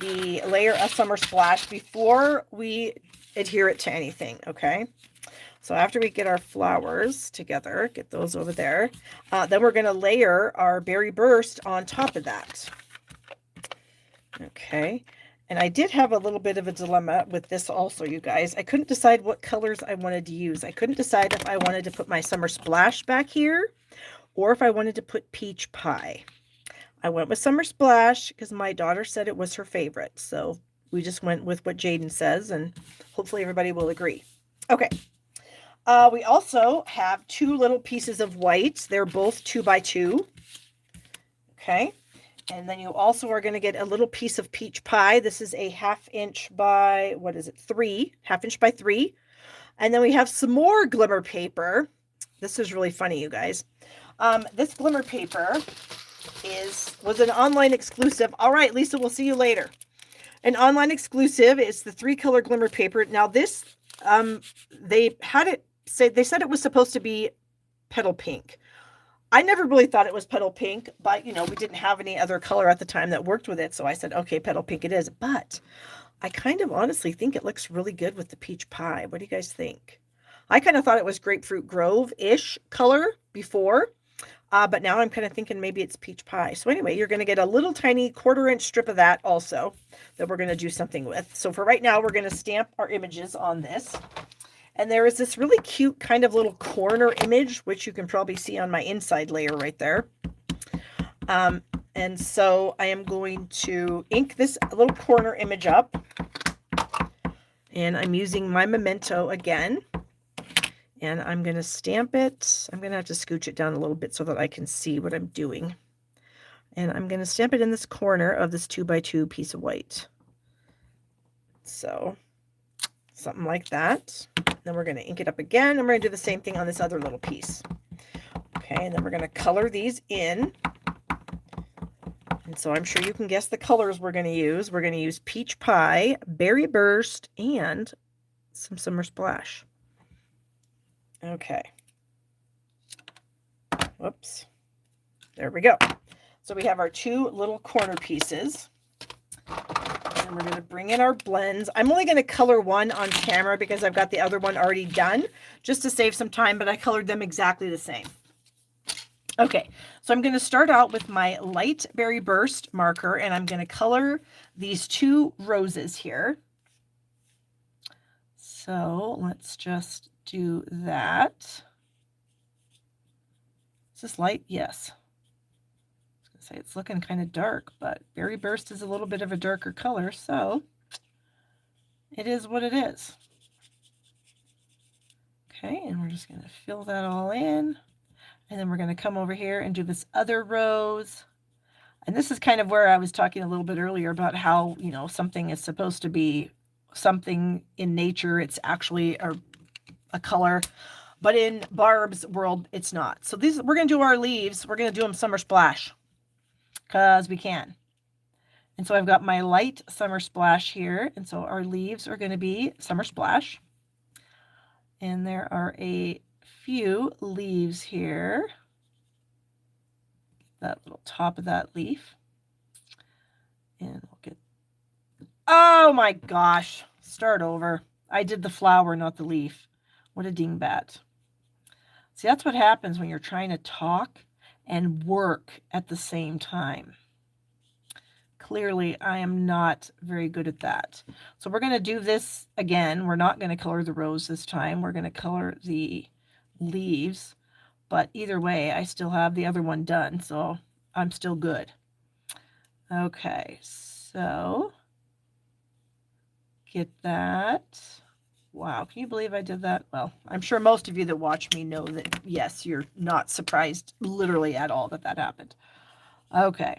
the layer of Summer Splash before we adhere it to anything. Okay. So after we get our flowers together, get those over there, then we're going to layer our Berry Burst on top of that. Okay. And I did have a little bit of a dilemma with this also, you guys. I couldn't decide what colors I wanted to use. I couldn't decide if I wanted to put my Summer Splash back here or if I wanted to put Peach Pie. I went with Summer Splash because my daughter said it was her favorite. So we just went with what Jaden says, and hopefully everybody will agree. Okay. We also have 2 little pieces of white. They're both 2 by 2. Okay. And then you also are going to get a little piece of Peach Pie. This is a 1/2 inch by, 3, 1/2 inch by 3. And then we have some more glimmer paper. This is really funny, you guys. This glimmer paper was an online exclusive. All right, Lisa, we'll see you later. An online exclusive. It's the 3-color glimmer paper. Now this, they said it was supposed to be petal pink. I never really thought it was petal pink, but we didn't have any other color at the time that worked with it. So I said, okay, petal pink it is. But I kind of honestly think it looks really good with the Peach Pie. What do you guys think? I kind of thought it was Grapefruit Grove-ish color before. But now I'm kind of thinking maybe it's Peach Pie. So anyway, you're going to get a little tiny 1/4 inch strip of that also that we're going to do something with. So for right now, we're going to stamp our images on this. And there is this really cute kind of little corner image, which you can probably see on my inside layer right there. And so I am going to ink this little corner image up. And I'm using my Memento again. And I'm going to stamp it. I'm going to have to scooch it down a little bit so that I can see what I'm doing. And I'm going to stamp it in this corner of this 2 by 2 piece of white. So something like that. Then we're going to ink it up again. And we're going to do the same thing on this other little piece. Okay. Okay, and then we're going to color these in. And so I'm sure you can guess the colors we're going to use. We're going to use Peach Pie, Berry Burst, and some Summer Splash. Okay. Whoops. There we go. So we have our two little corner pieces. And we're going to bring in our blends. I'm only going to color one on camera because I've got the other one already done, just to save some time, but I colored them exactly the same. Okay, so I'm going to start out with my light Berry Burst marker, and I'm going to color these two roses here. So let's just do that. Is this light? Yes. I was going to say it's looking kind of dark, but Berry Burst is a little bit of a darker color, so it is what it is. Okay, and we're just going to fill that all in. And then we're going to come over here and do this other rose. And this is kind of where I was talking a little bit earlier about how, you know, something is supposed to be something in nature. It's actually a color. But in Barb's world, it's not. So these, we're going to do our leaves. We're going to do them Summer Splash because we can. And so I've got my light Summer Splash here. And so our leaves are going to be Summer Splash. And there are a few leaves here. That little top of that leaf. And we'll get, oh my gosh, start over. I did the flower, not the leaf. What a dingbat. See, that's what happens when you're trying to talk and work at the same time. Clearly, I am not very good at that. So we're going to do this again. We're not going to color the rose this time. We're going to color the leaves. But either way, I still have the other one done, so I'm still good. Okay, so get that. Wow, can you believe I did that? Well, I'm sure most of you that watch me know that, yes, you're not surprised literally at all that that happened. Okay,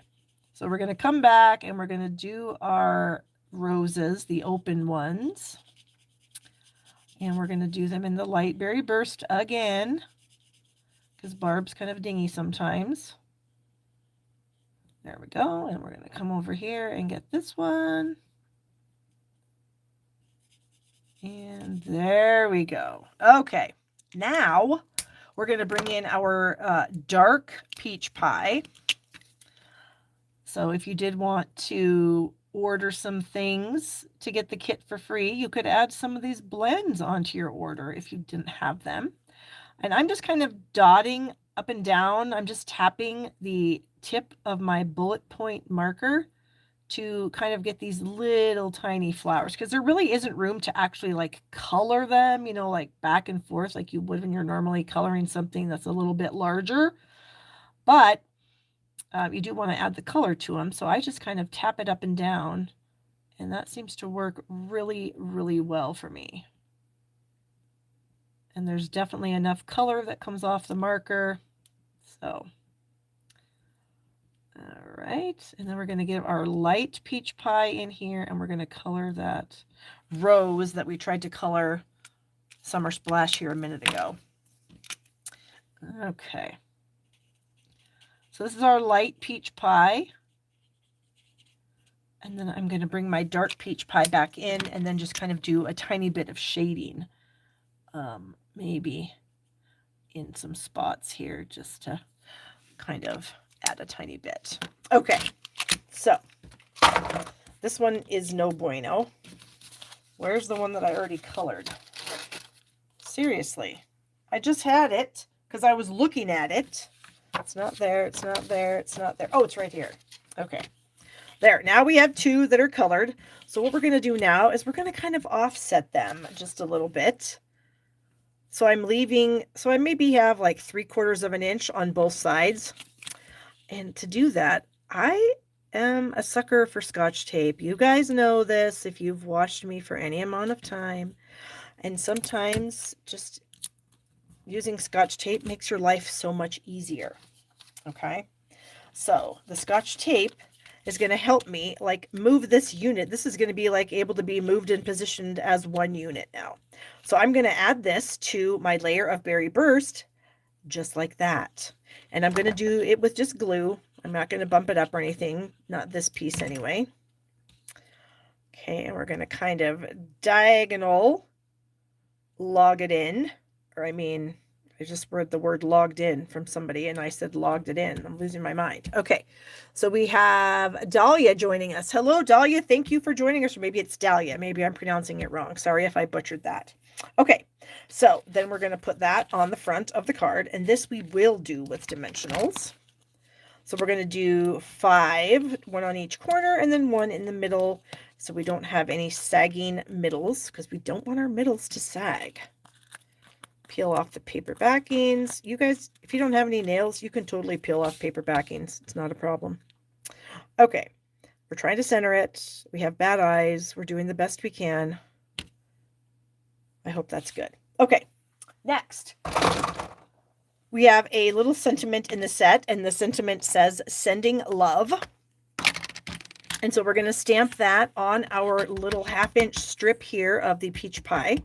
so we're going to come back and we're going to do our roses, the open ones. And we're going to do them in the light Berry Burst again, because Barb's kind of dingy sometimes. There we go. And we're going to come over here and get this one. And there we go. Okay, now we're going to bring in our dark Peach Pie. So if you did want to order some things to get the kit for free, you could add some of these blends onto your order if you didn't have them. And I'm just kind of dotting up and down. I'm just tapping the tip of my bullet point marker to kind of get these little tiny flowers, because there really isn't room to actually like color them, you know, like back and forth like you would when you're normally coloring something that's a little bit larger. But you do want to add the color to them. So I just kind of tap it up and down, and that seems to work really, really well for me. And there's definitely enough color that comes off the marker. So, all right. And then we're going to get our light Peach Pie in here, and we're going to color that rose that we tried to color Summer Splash here a minute ago. Okay. So this is our light Peach Pie. And then I'm going to bring my dark Peach Pie back in and then just kind of do a tiny bit of shading. Maybe in some spots here just to kind of add a tiny bit. Okay, so this one is no bueno. Where's the one that I already colored? Seriously, I just had it because I was looking at it. It's not there, it's not there, it's not there. Oh, it's right here. Okay, there. Now we have two that are colored. So what we're going to do now is we're going to kind of offset them just a little bit. So I'm leaving, so I maybe have like 3/4 of an inch on both sides. And to do that, I am a sucker for Scotch tape. You guys know this if you've watched me for any amount of time. And sometimes just using Scotch tape makes your life so much easier. Okay, so the Scotch tape is going to help me like move this unit. This is going to be like able to be moved and positioned as one unit now. So I'm going to add this to my layer of Berry Burst just like that. And I'm going to do it with just glue. I'm not going to bump it up or anything. Not this piece anyway. Okay, and we're going to kind of diagonal log it in. Or I mean, I just heard the word logged in from somebody and I said logged it in. I'm losing my mind. Okay, so we have Dahlia joining us. Hello, Dahlia. Thank you for joining us. Or maybe it's Dahlia. Maybe I'm pronouncing it wrong. Sorry if I butchered that. Okay, so then we're going to put that on the front of the card. And this we will do with dimensionals. So we're going to do 5, 1 on each corner, and then 1 in the middle. So we don't have any sagging middles because we don't want our middles to sag. Peel off the paper backings. You guys, if you don't have any nails, you can totally peel off paper backings. It's not a problem. Okay, we're trying to center it. We have bad eyes. We're doing the best we can. I hope that's good. Okay, next. We have a little sentiment in the set, and the sentiment says, sending love. And so we're going to stamp that on our little 1/2-inch strip here of the peach pie.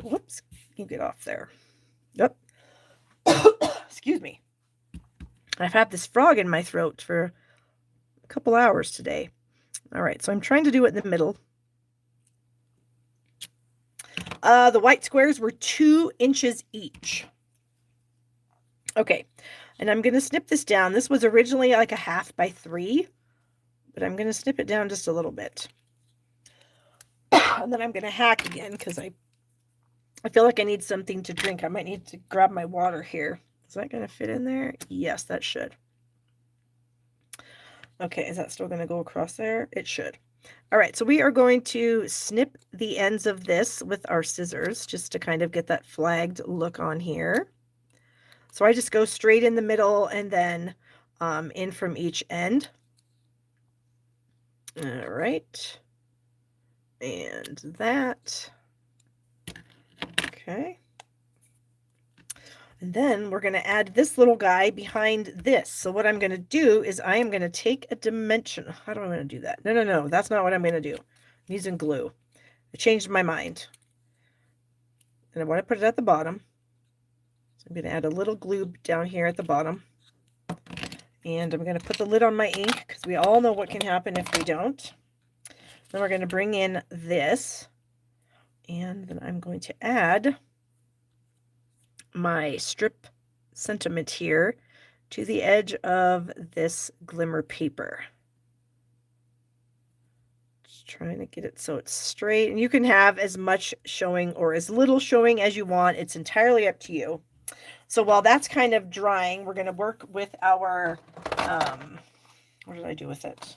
Whoops, you get off there. Yep. Excuse me. I've had this frog in my throat for a couple hours today. All right, so I'm trying to do it in the middle. The white squares were 2 inches each. Okay, and I'm going to snip this down. This was originally like a 1/2 by 3, but I'm going to snip it down just a little bit. And then I'm going to hack again because I feel like I need something to drink. I might need to grab my water here. Is that going to fit in there? Yes, that should. Okay, is that still going to go across there? It should. All right, so we are going to snip the ends of this with our scissors just to kind of get that flagged look on here. So I just go straight in the middle and then in from each end. All right. And that. Okay. And then we're going to add this little guy behind this. So what I'm going to do is I am going to take a dimension. How do I want to do that? No. That's not what I'm going to do. I'm using glue. I changed my mind. And I want to put it at the bottom. So I'm going to add a little glue down here at the bottom. And I'm going to put the lid on my ink because we all know what can happen if we don't. Then we're going to bring in this. And then I'm going to add my strip sentiment here to the edge of this glimmer paper. Just trying to get it so it's straight. And you can have as much showing or as little showing as you want. It's entirely up to you. So while that's kind of drying, we're going to work with our, what did I do with it?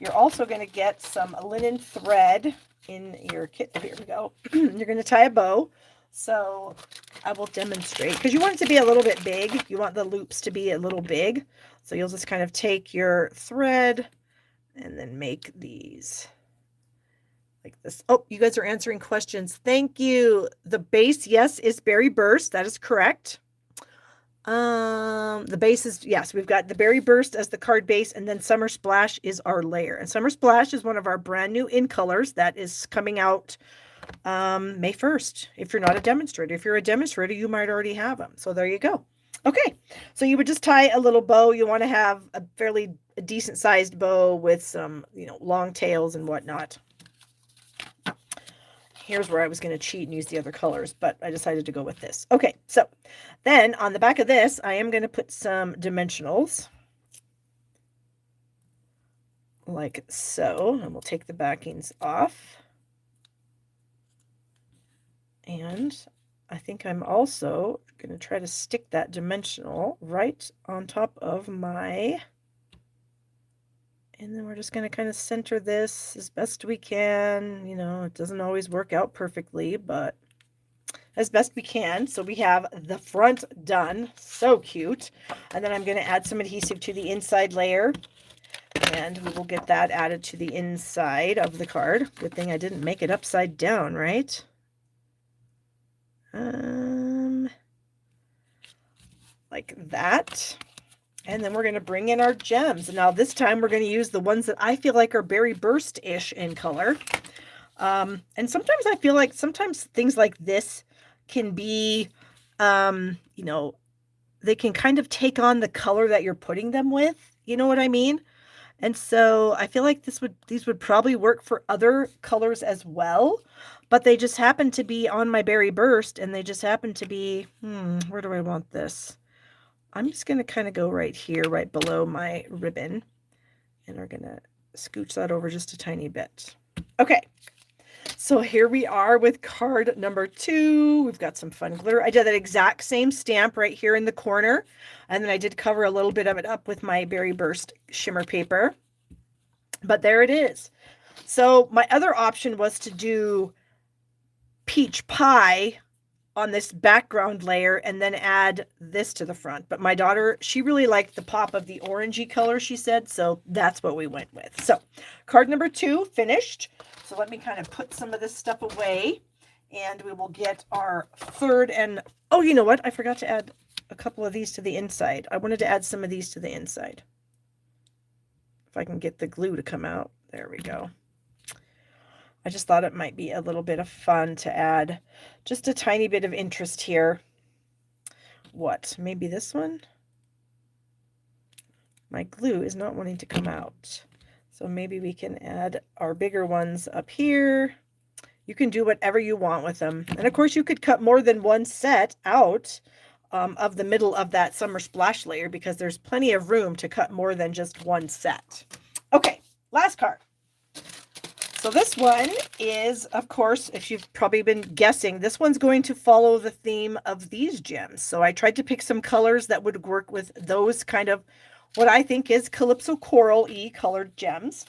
You're also going to get some linen thread in your kit. Here we go. You're going to tie a bow. So I will demonstrate because you want it to be a little bit big. You want the loops to be a little big. So you'll just kind of take your thread and then make these like this. Oh, you guys are answering questions. Thank you. The base, yes, is Berry Burst. That is correct. The base is, yes, we've got the Berry Burst as the card base, and then Summer Splash is our layer. And Summer Splash is one of our brand new in colors that is coming out May 1st. If you're not a demonstrator, if you're a demonstrator, you might already have them. So there you go. Okay, so you would just tie a little bow. You want to have a fairly decent sized bow with some, long tails and whatnot. Here's where I was going to cheat and use the other colors, but I decided to go with this. Okay, so then on the back of this, I am going to put some dimensionals like so, and we'll take the backings off. And I think I'm also going to try to stick that dimensional right on top of my, and then we're just going to kind of center this as best we can. It doesn't always work out perfectly, but as best we can. So we have the front done. So cute. And then I'm going to add some adhesive to the inside layer, and we will get that added to the inside of the card. Good thing I didn't make it upside down, right? Like that. And then we're going to bring in our gems. And now this time we're going to use the ones that I feel like are Berry Burst-ish in color. And sometimes I feel like sometimes things like this can be, you know, they can kind of take on the color that you're putting them with. You know what I mean? And so I feel like these would probably work for other colors as well, but they just happen to be on my Berry Burst, and they just happen to be, where do I want this? I'm just going to kind of go right here, right below my ribbon, and we're going to scooch that over just a tiny bit. Okay. So here we are with card number 2. We've got some fun glitter. I did that exact same stamp right here in the corner. And then I did cover a little bit of it up with my Berry Burst shimmer paper. But there it is. So my other option was to do peach pie on this background layer and then add this to the front. But my daughter, she really liked the pop of the orangey color, she said. So that's what we went with. So card number 2 finished. So let me kind of put some of this stuff away, and we will get our third. And oh, you know what? I forgot to add a couple of these to the inside. I wanted to add some of these to the inside. If I can get the glue to come out. There we go. I just thought it might be a little bit of fun to add just a tiny bit of interest here. What? Maybe this one? My glue is not wanting to come out. So maybe we can add our bigger ones up here. You can do whatever you want with them. And of course you could cut more than one set out of the middle of that summer splash layer, because there's plenty of room to cut more than just one set. Okay, last card. So this one is, of course, if you've probably been guessing, this one's going to follow the theme of these gems. So I tried to pick some colors that would work with those kind of what I think is Calypso Coral-y colored gems.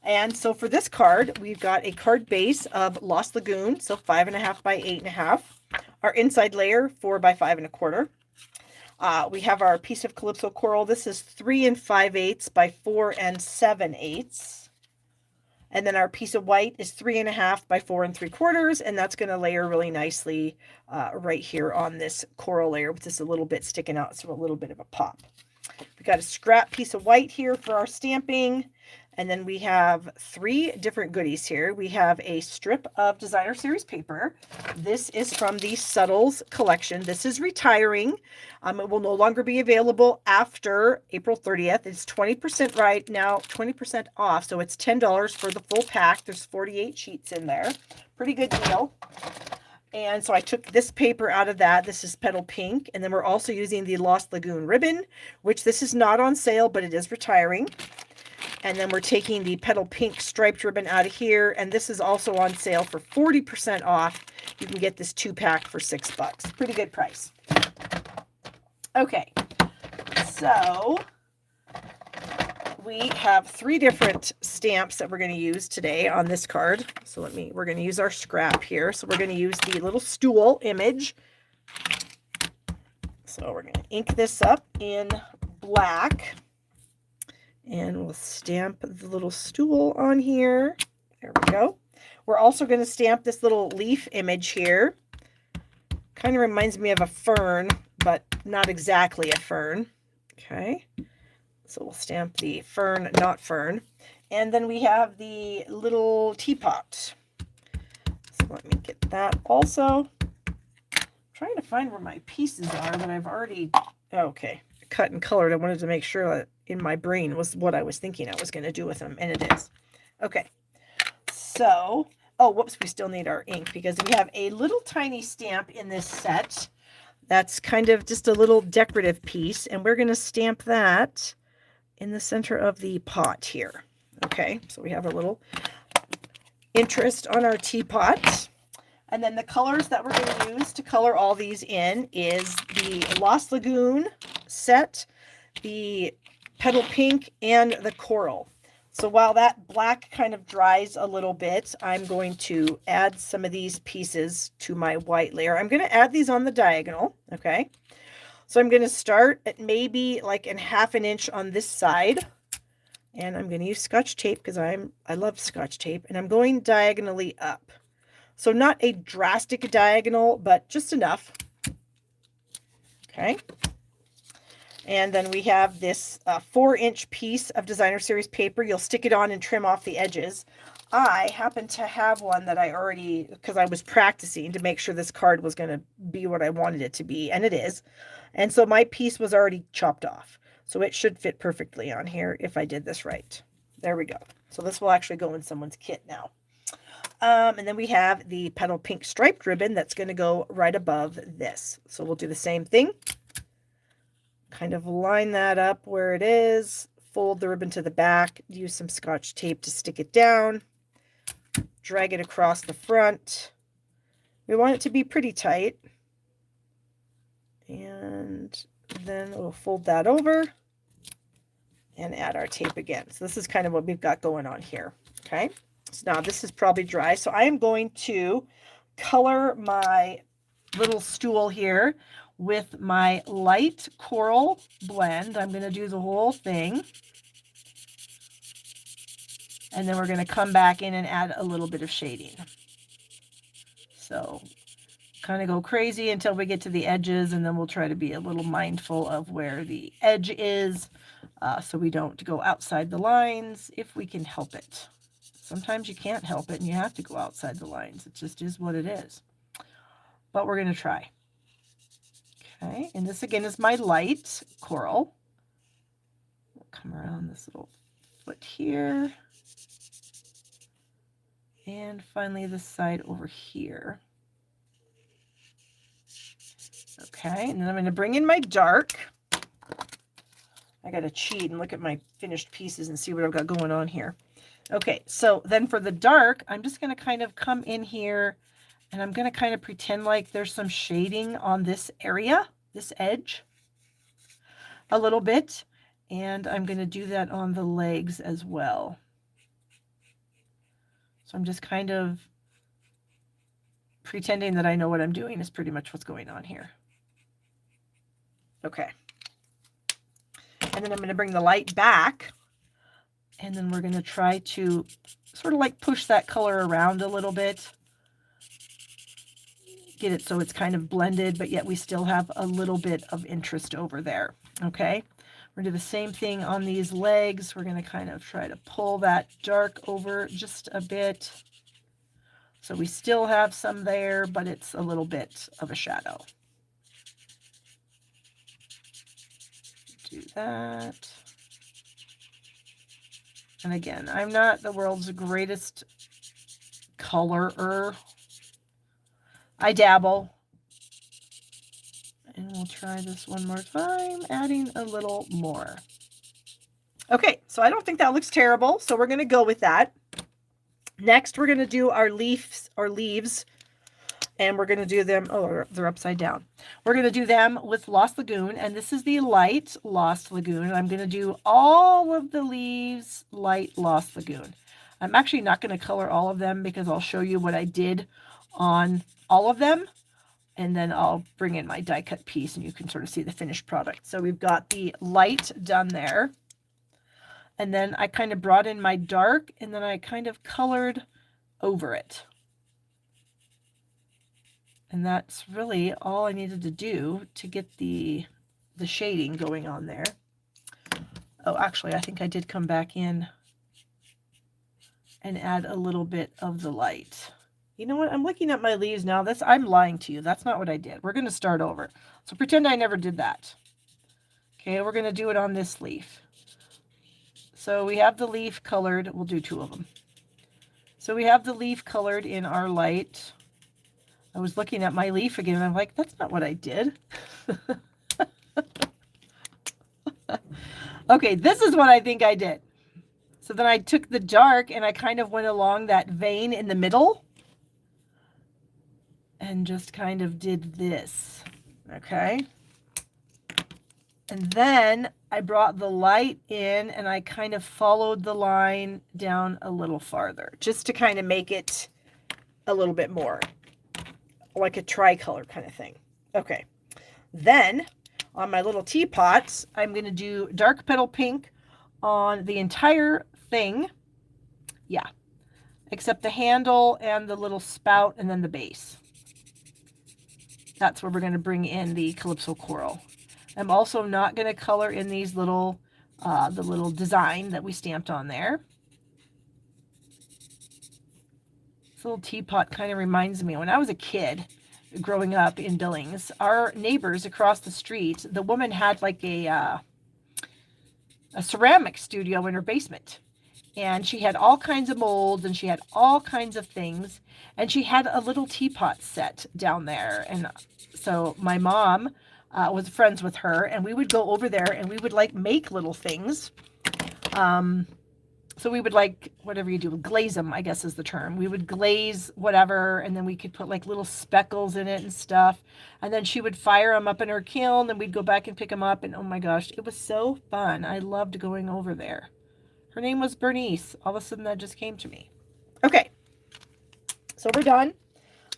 And so for this card, we've got a card base of Lost Lagoon, so 5.5 by 8.5. Our inside layer, 4 by 5 1/4. We have our piece of Calypso Coral. This is 3 5/8 by 4 7/8. And then our piece of white is 3.5 by 4 3/4, and that's going to layer really nicely right here on this coral layer with just a little bit sticking out, so a little bit of a pop. We got a scrap piece of white here for our stamping. And then we have 3 different goodies here. We have a strip of designer series paper. This is from the Subtles collection. This is retiring. It will no longer be available after April 30th. It's 20% right now, 20% off. So it's $10 for the full pack. There's 48 sheets in there. Pretty good deal. And so I took this paper out of that. This is Petal Pink. And then we're also using the Lost Lagoon ribbon, which this is not on sale, but it is retiring. And then we're taking the Petal Pink striped ribbon out of here. And this is also on sale for 40% off. You can get this 2-pack for $6. Pretty good price. Okay. So we have 3 different stamps that we're going to use today on this card. So we're going to use our scrap here. So we're going to use the little stool image. So we're going to ink this up in black. And we'll stamp the little stool on here. There we go. We're also going to stamp this little leaf image here. Kind of reminds me of a fern, but not exactly a fern. Okay. So we'll stamp the fern, not fern. And then we have the little teapot. So let me get that also. I'm trying to find where my pieces are that I've already, okay, cut and colored. I wanted to make sure that in my brain was what I was thinking I was going to do with them, and it is. Okay. So, oh, whoops, we still need our ink because we have a little tiny stamp in this set. That's kind of just a little decorative piece, and we're going to stamp that in the center of the pot here. Okay, so we have a little interest on our teapot. And then the colors that we're going to use to color all these in is the Lost Lagoon set, the Petal Pink, and the Coral. So while that black kind of dries a little bit, I'm going to add some of these pieces to my white layer. I'm going to add these on the diagonal, okay? So I'm going to start at maybe like in 1/2 inch on this side. And I'm going to use Scotch tape because I love Scotch tape. And I'm going diagonally up. So not a drastic diagonal, but just enough. Okay. And then we have this 4-inch piece of designer series paper. You'll stick it on and trim off the edges. I happen to have one that I already, because I was practicing to make sure this card was going to be what I wanted it to be, and it is. And so my piece was already chopped off. So it should fit perfectly on here if I did this right. There we go. So this will actually go in someone's kit now. And then we have the petal pink striped ribbon that's going to go right above this. So we'll do the same thing. Kind of line that up where it is. Fold the ribbon to the back. Use some Scotch tape to stick it down. Drag it across the front. We want it to be pretty tight. And then we'll fold that over and add our tape again. So this is kind of what we've got going on here. Okay. So now this is probably dry. So I am going to color my little stool here with my light coral blend. I'm going to do the whole thing. And then we're going to come back in and add a little bit of shading. So kind of go crazy until we get to the edges, and then we'll try to be a little mindful of where the edge is, so we don't go outside the lines if we can help it. Sometimes you can't help it and you have to go outside the lines. It just is what it is. But we're going to try. Okay, and this again is my light coral. We'll come around this little foot here. And finally this side over here. Okay, and then I'm going to bring in my dark. I got to cheat and look at my finished pieces and see what I've got going on here. Okay, so then for the dark, I'm just going to kind of come in here and I'm going to kind of pretend like there's some shading on this area, this edge, a little bit. And I'm going to do that on the legs as well. So I'm just kind of pretending that I know what I'm doing is pretty much what's going on here. Okay. And then I'm going to bring the light back. And then we're going to try to sort of like push that color around a little bit. Get it so it's kind of blended, but yet we still have a little bit of interest over there. Okay. We're going to do the same thing on these legs. We're going to kind of try to pull that dark over just a bit. So we still have some there, but it's a little bit of a shadow. Do that. And again, I'm not the world's greatest colorer. I dabble. And we'll try this one more time, adding a little more. Okay, so I don't think that looks terrible, so we're going to go with that. Next, we're going to do our leaves, and we're going to do them, oh, they're upside down. We're going to do them with Lost Lagoon, and this is the light Lost Lagoon. I'm going to do all of the leaves light Lost Lagoon. I'm actually not going to color all of them because I'll show you what I did on all of them. And then I'll bring in my die cut piece and you can sort of see the finished product. So we've got the light done there. And then I kind of brought in my dark and then I kind of colored over it. And that's really all I needed to do to get the shading going on there. Oh, actually, I think I did come back in and add a little bit of the light. You know what? I'm looking at my leaves now. I'm lying to you. That's not what I did. We're going to start over. So pretend I never did that. Okay, we're going to do it on this leaf. So we have the leaf colored. We'll do two of them. So we have the leaf colored in our light. I was looking at my leaf again and I'm like, that's not what I did. Okay, this is what I think I did. So then I took the dark and I kind of went along that vein in the middle. And just kind of did this, okay? And then I brought the light in and I kind of followed the line down a little farther, just to kind of make it a little bit more like a tricolor kind of thing. Okay, then on my little teapots, I'm going to do dark petal pink on the entire thing. Yeah, except the handle and the little spout and then the base. That's where we're going to bring in the Calypso Coral. I'm also not going to color in these little, the little design that we stamped on there. This little teapot kind of reminds me, when I was a kid growing up in Billings, our neighbors across the street, the woman had like a ceramic studio in her basement. And she had all kinds of molds and she had all kinds of things. And she had a little teapot set down there. And so my mom was friends with her, and we would go over there and we would like make little things. So we would like, whatever you do, glaze them, I guess is the term. We would glaze whatever, and then we could put like little speckles in it and stuff. And then she would fire them up in her kiln, and we'd go back and pick them up. And oh my gosh, it was so fun. I loved going over there. Her name was Bernice. All of a sudden that just came to me. Okay, so we're done.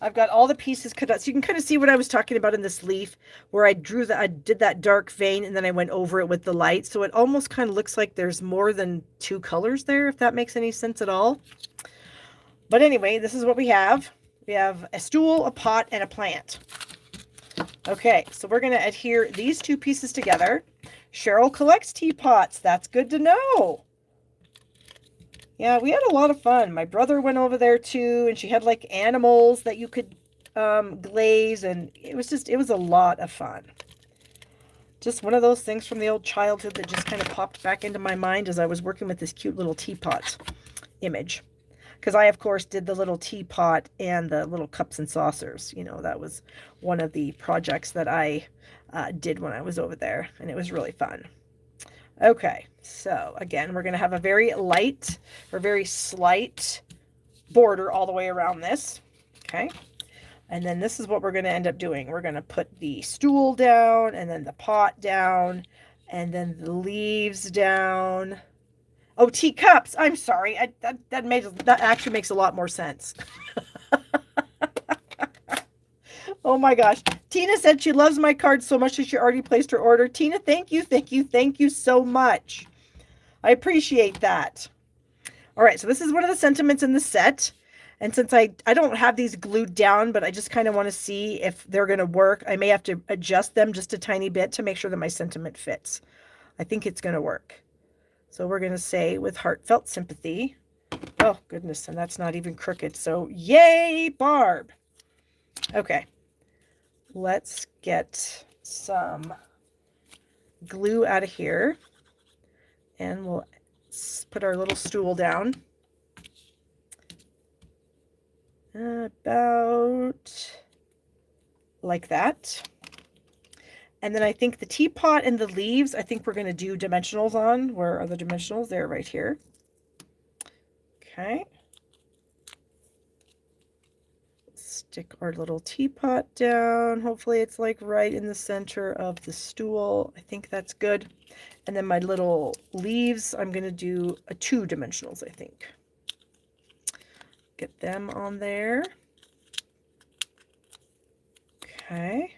I've got all the pieces cut out. So you can kind of see what I was talking about in this leaf, where I did that dark vein, and then I went over it with the light. So it almost kind of looks like there's more than two colors there, if that makes any sense at all. But anyway, this is what we have. We have a stool, a pot, and a plant. Okay, so we're going to adhere these two pieces together. Cheryl collects teapots. That's good to know. Yeah, we had a lot of fun. My brother went over there too, and she had like animals that you could glaze, and it was a lot of fun. Just one of those things from the old childhood that just kind of popped back into my mind as I was working with this cute little teapot image. Because I, of course, did the little teapot and the little cups and saucers. You know, that was one of the projects that I did when I was over there, and it was really fun. Okay, so again, we're going to have a very light or very slight border all the way around this. Okay, and then this is what we're going to end up doing. We're going to put the stool down, and then the pot down, and then the leaves down. Oh, teacups. I'm sorry. That actually makes a lot more sense. Oh my gosh. Tina said she loves my cards so much that she already placed her order. Tina, thank you, thank you, thank you so much. I appreciate that. All right, so this is one of the sentiments in the set. And since I don't have these glued down, but I just kind of want to see if they're going to work, I may have to adjust them just a tiny bit to make sure that my sentiment fits. I think it's going to work. So we're going to say, with heartfelt sympathy. Oh, goodness, and that's not even crooked. So, yay, Barb. Okay. Let's get some glue out of here, and we'll put our little stool down about like that. And then I think the teapot and the leaves, I think we're going to do dimensionals on. Where are the dimensionals? They're right here. Okay. Stick our little teapot down. Hopefully it's like right in the center of the stool. I think that's good. And then my little leaves, I'm going to do a 2 dimensionals, I think. Get them on there. Okay.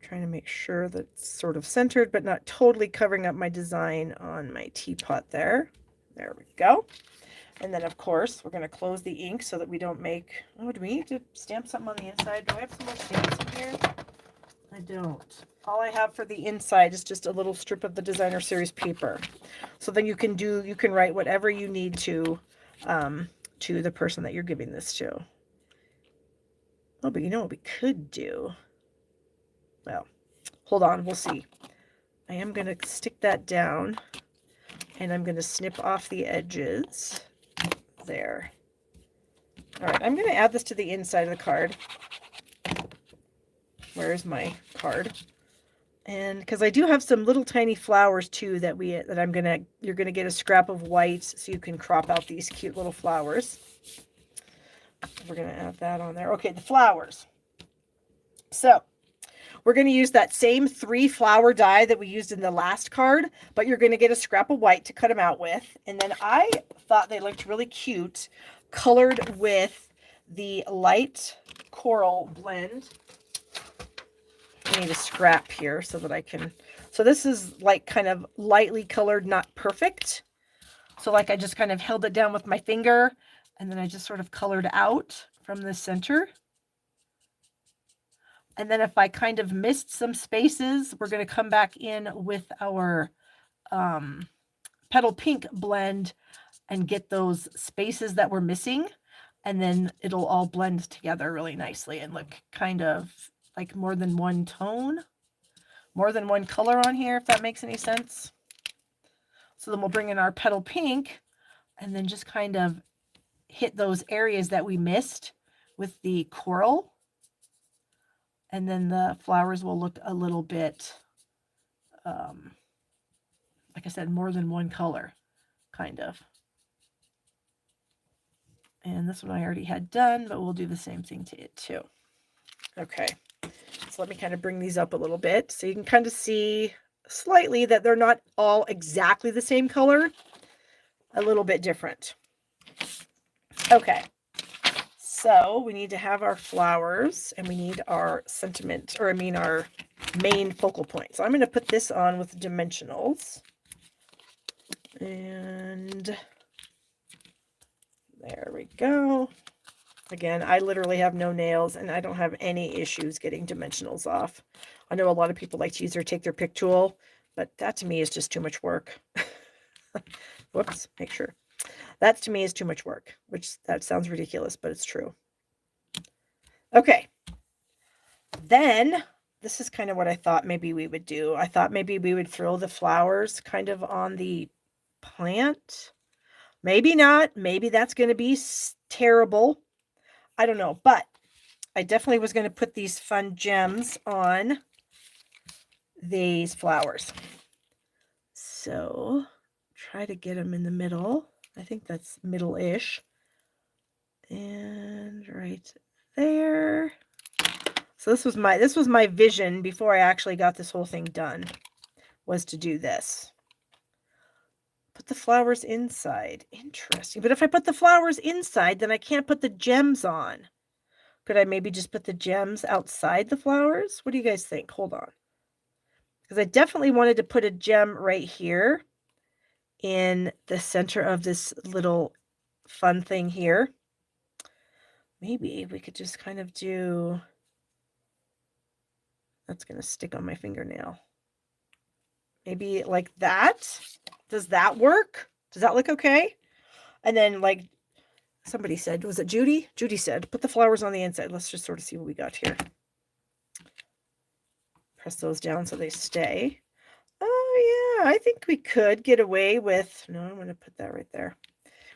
Trying to make sure that it's sort of centered, but not totally covering up my design on my teapot there. There we go. And then, of course, we're going to close the ink so that we don't make... Oh, do we need to stamp something on the inside? Do I have some more stamps in here? I don't. All I have for the inside is just a little strip of the Designer Series paper. So then you can write whatever you need to the person that you're giving this to. Oh, but you know what we could do? Well, hold on, we'll see. I am going to stick that down, and I'm going to snip off the edges. There. All right, I'm going to add this to the inside of the card. Where's my card? And because I do have some little tiny flowers too that you're gonna get a scrap of white so you can crop out these cute little flowers. We're gonna add that on there. Okay, the flowers. So we're going to use that same 3 flower die that we used in the last card, but you're going to get a scrap of white to cut them out with. And then I thought they looked really cute, colored with the light coral blend. I need a scrap here so that I can... So this is like kind of lightly colored, not perfect. So like I just kind of held it down with my finger, and then I just sort of colored out from the center. And then if I kind of missed some spaces, we're going to come back in with our Petal Pink blend and get those spaces that we're missing. And then it'll all blend together really nicely and look kind of like more than one tone, more than one color on here, if that makes any sense. So then we'll bring in our petal pink and then just kind of hit those areas that we missed with the coral. And then the flowers will look a little bit, like I said, more than one color, kind of. And this one I already had done, but we'll do the same thing to it too. Okay, so let me kind of bring these up a little bit so you can kind of see slightly that they're not all exactly the same color, a little bit different. Okay, so we need to have our flowers and we need our sentiment, or I mean our main focal point. So I'm going to put this on with dimensionals. And there we go. Again, I literally have no nails and I don't have any issues getting dimensionals off. I know a lot of people like to use or take their pick tool, but that to me is just too much work. Whoops, make sure. That to me is too much work, which that sounds ridiculous, but it's true. Okay. Then this is kind of what I thought maybe we would do. I thought maybe we would throw the flowers kind of on the plant. Maybe not. Maybe that's going to be terrible. I don't know, but I definitely was going to put these fun gems on these flowers. So try to get them in the middle. I think that's middle-ish. And right there. So this was my vision before I actually got this whole thing done, was to do this. Put the flowers inside. Interesting. But if I put the flowers inside, then I can't put the gems on. Could I maybe just put the gems outside the flowers? What do you guys think? Hold on. Because I definitely wanted to put a gem right here in the center of this little fun thing here. Maybe we could just kind of do... That's going to stick on my fingernail. Maybe like that. Does that work? Does that look okay? And then like somebody said, was it Judy? Judy said, put the flowers on the inside. Let's just sort of see what we got here. Press those down so they stay. Oh yeah, I think we could get away with, no, I'm going to put that right there.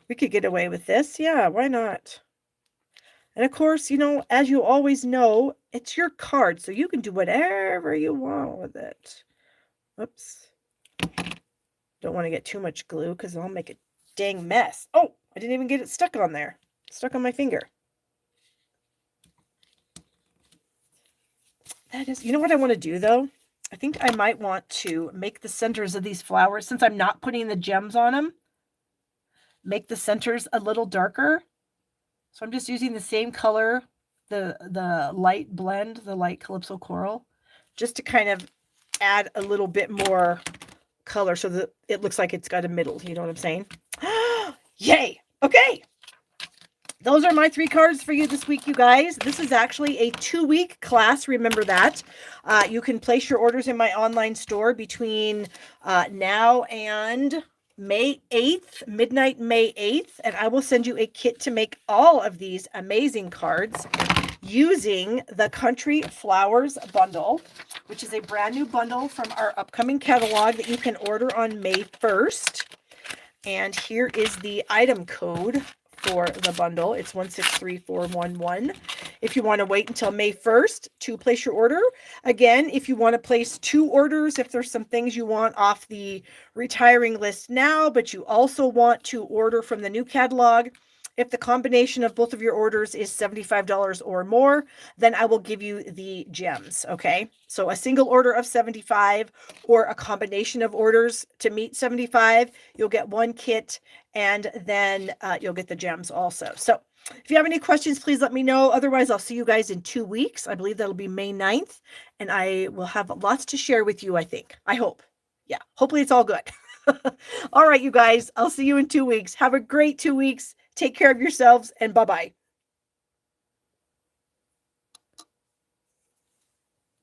We could get away with this. Yeah, why not? And of course, you know, as you always know, it's your card, so you can do whatever you want with it. Oops. Don't want to get too much glue because I'll make a dang mess. Oh, I didn't even get it stuck on there. Stuck on my finger. That is, you know what I want to do though? I think I might want to make the centers of these flowers, since I'm not putting the gems on them, make the centers a little darker. So I'm just using the same color, the light blend, the light Calypso Coral, just to kind of add a little bit more color so that it looks like it's got a middle. You know what I'm saying? Yay! Okay. Those are my 3 cards for you this week, you guys. This is actually a 2-week class. Remember that. You can place your orders in my online store between now and May 8th, midnight May 8th, and I will send you a kit to make all of these amazing cards using the Country Flowers bundle, which is a brand new bundle from our upcoming catalog that you can order on May 1st. And here is the item code for the bundle. It's 163411. If you want to wait until May 1st to place your order. Again, if you want to place 2 orders, if there's some things you want off the retiring list now, but you also want to order from the new catalog, if the combination of both of your orders is $75 or more, then I will give you the gems, okay? So a single order of $75 or a combination of orders to meet $75, you'll get 1 kit, and then you'll get the gems also. So if you have any questions, please let me know. Otherwise, I'll see you guys in 2 weeks. I believe that'll be May 9th, and I will have lots to share with you, I think. I hope. Yeah, hopefully it's all good. All right, you guys, I'll see you in 2 weeks. Have a great 2 weeks. Take care of yourselves, and bye-bye.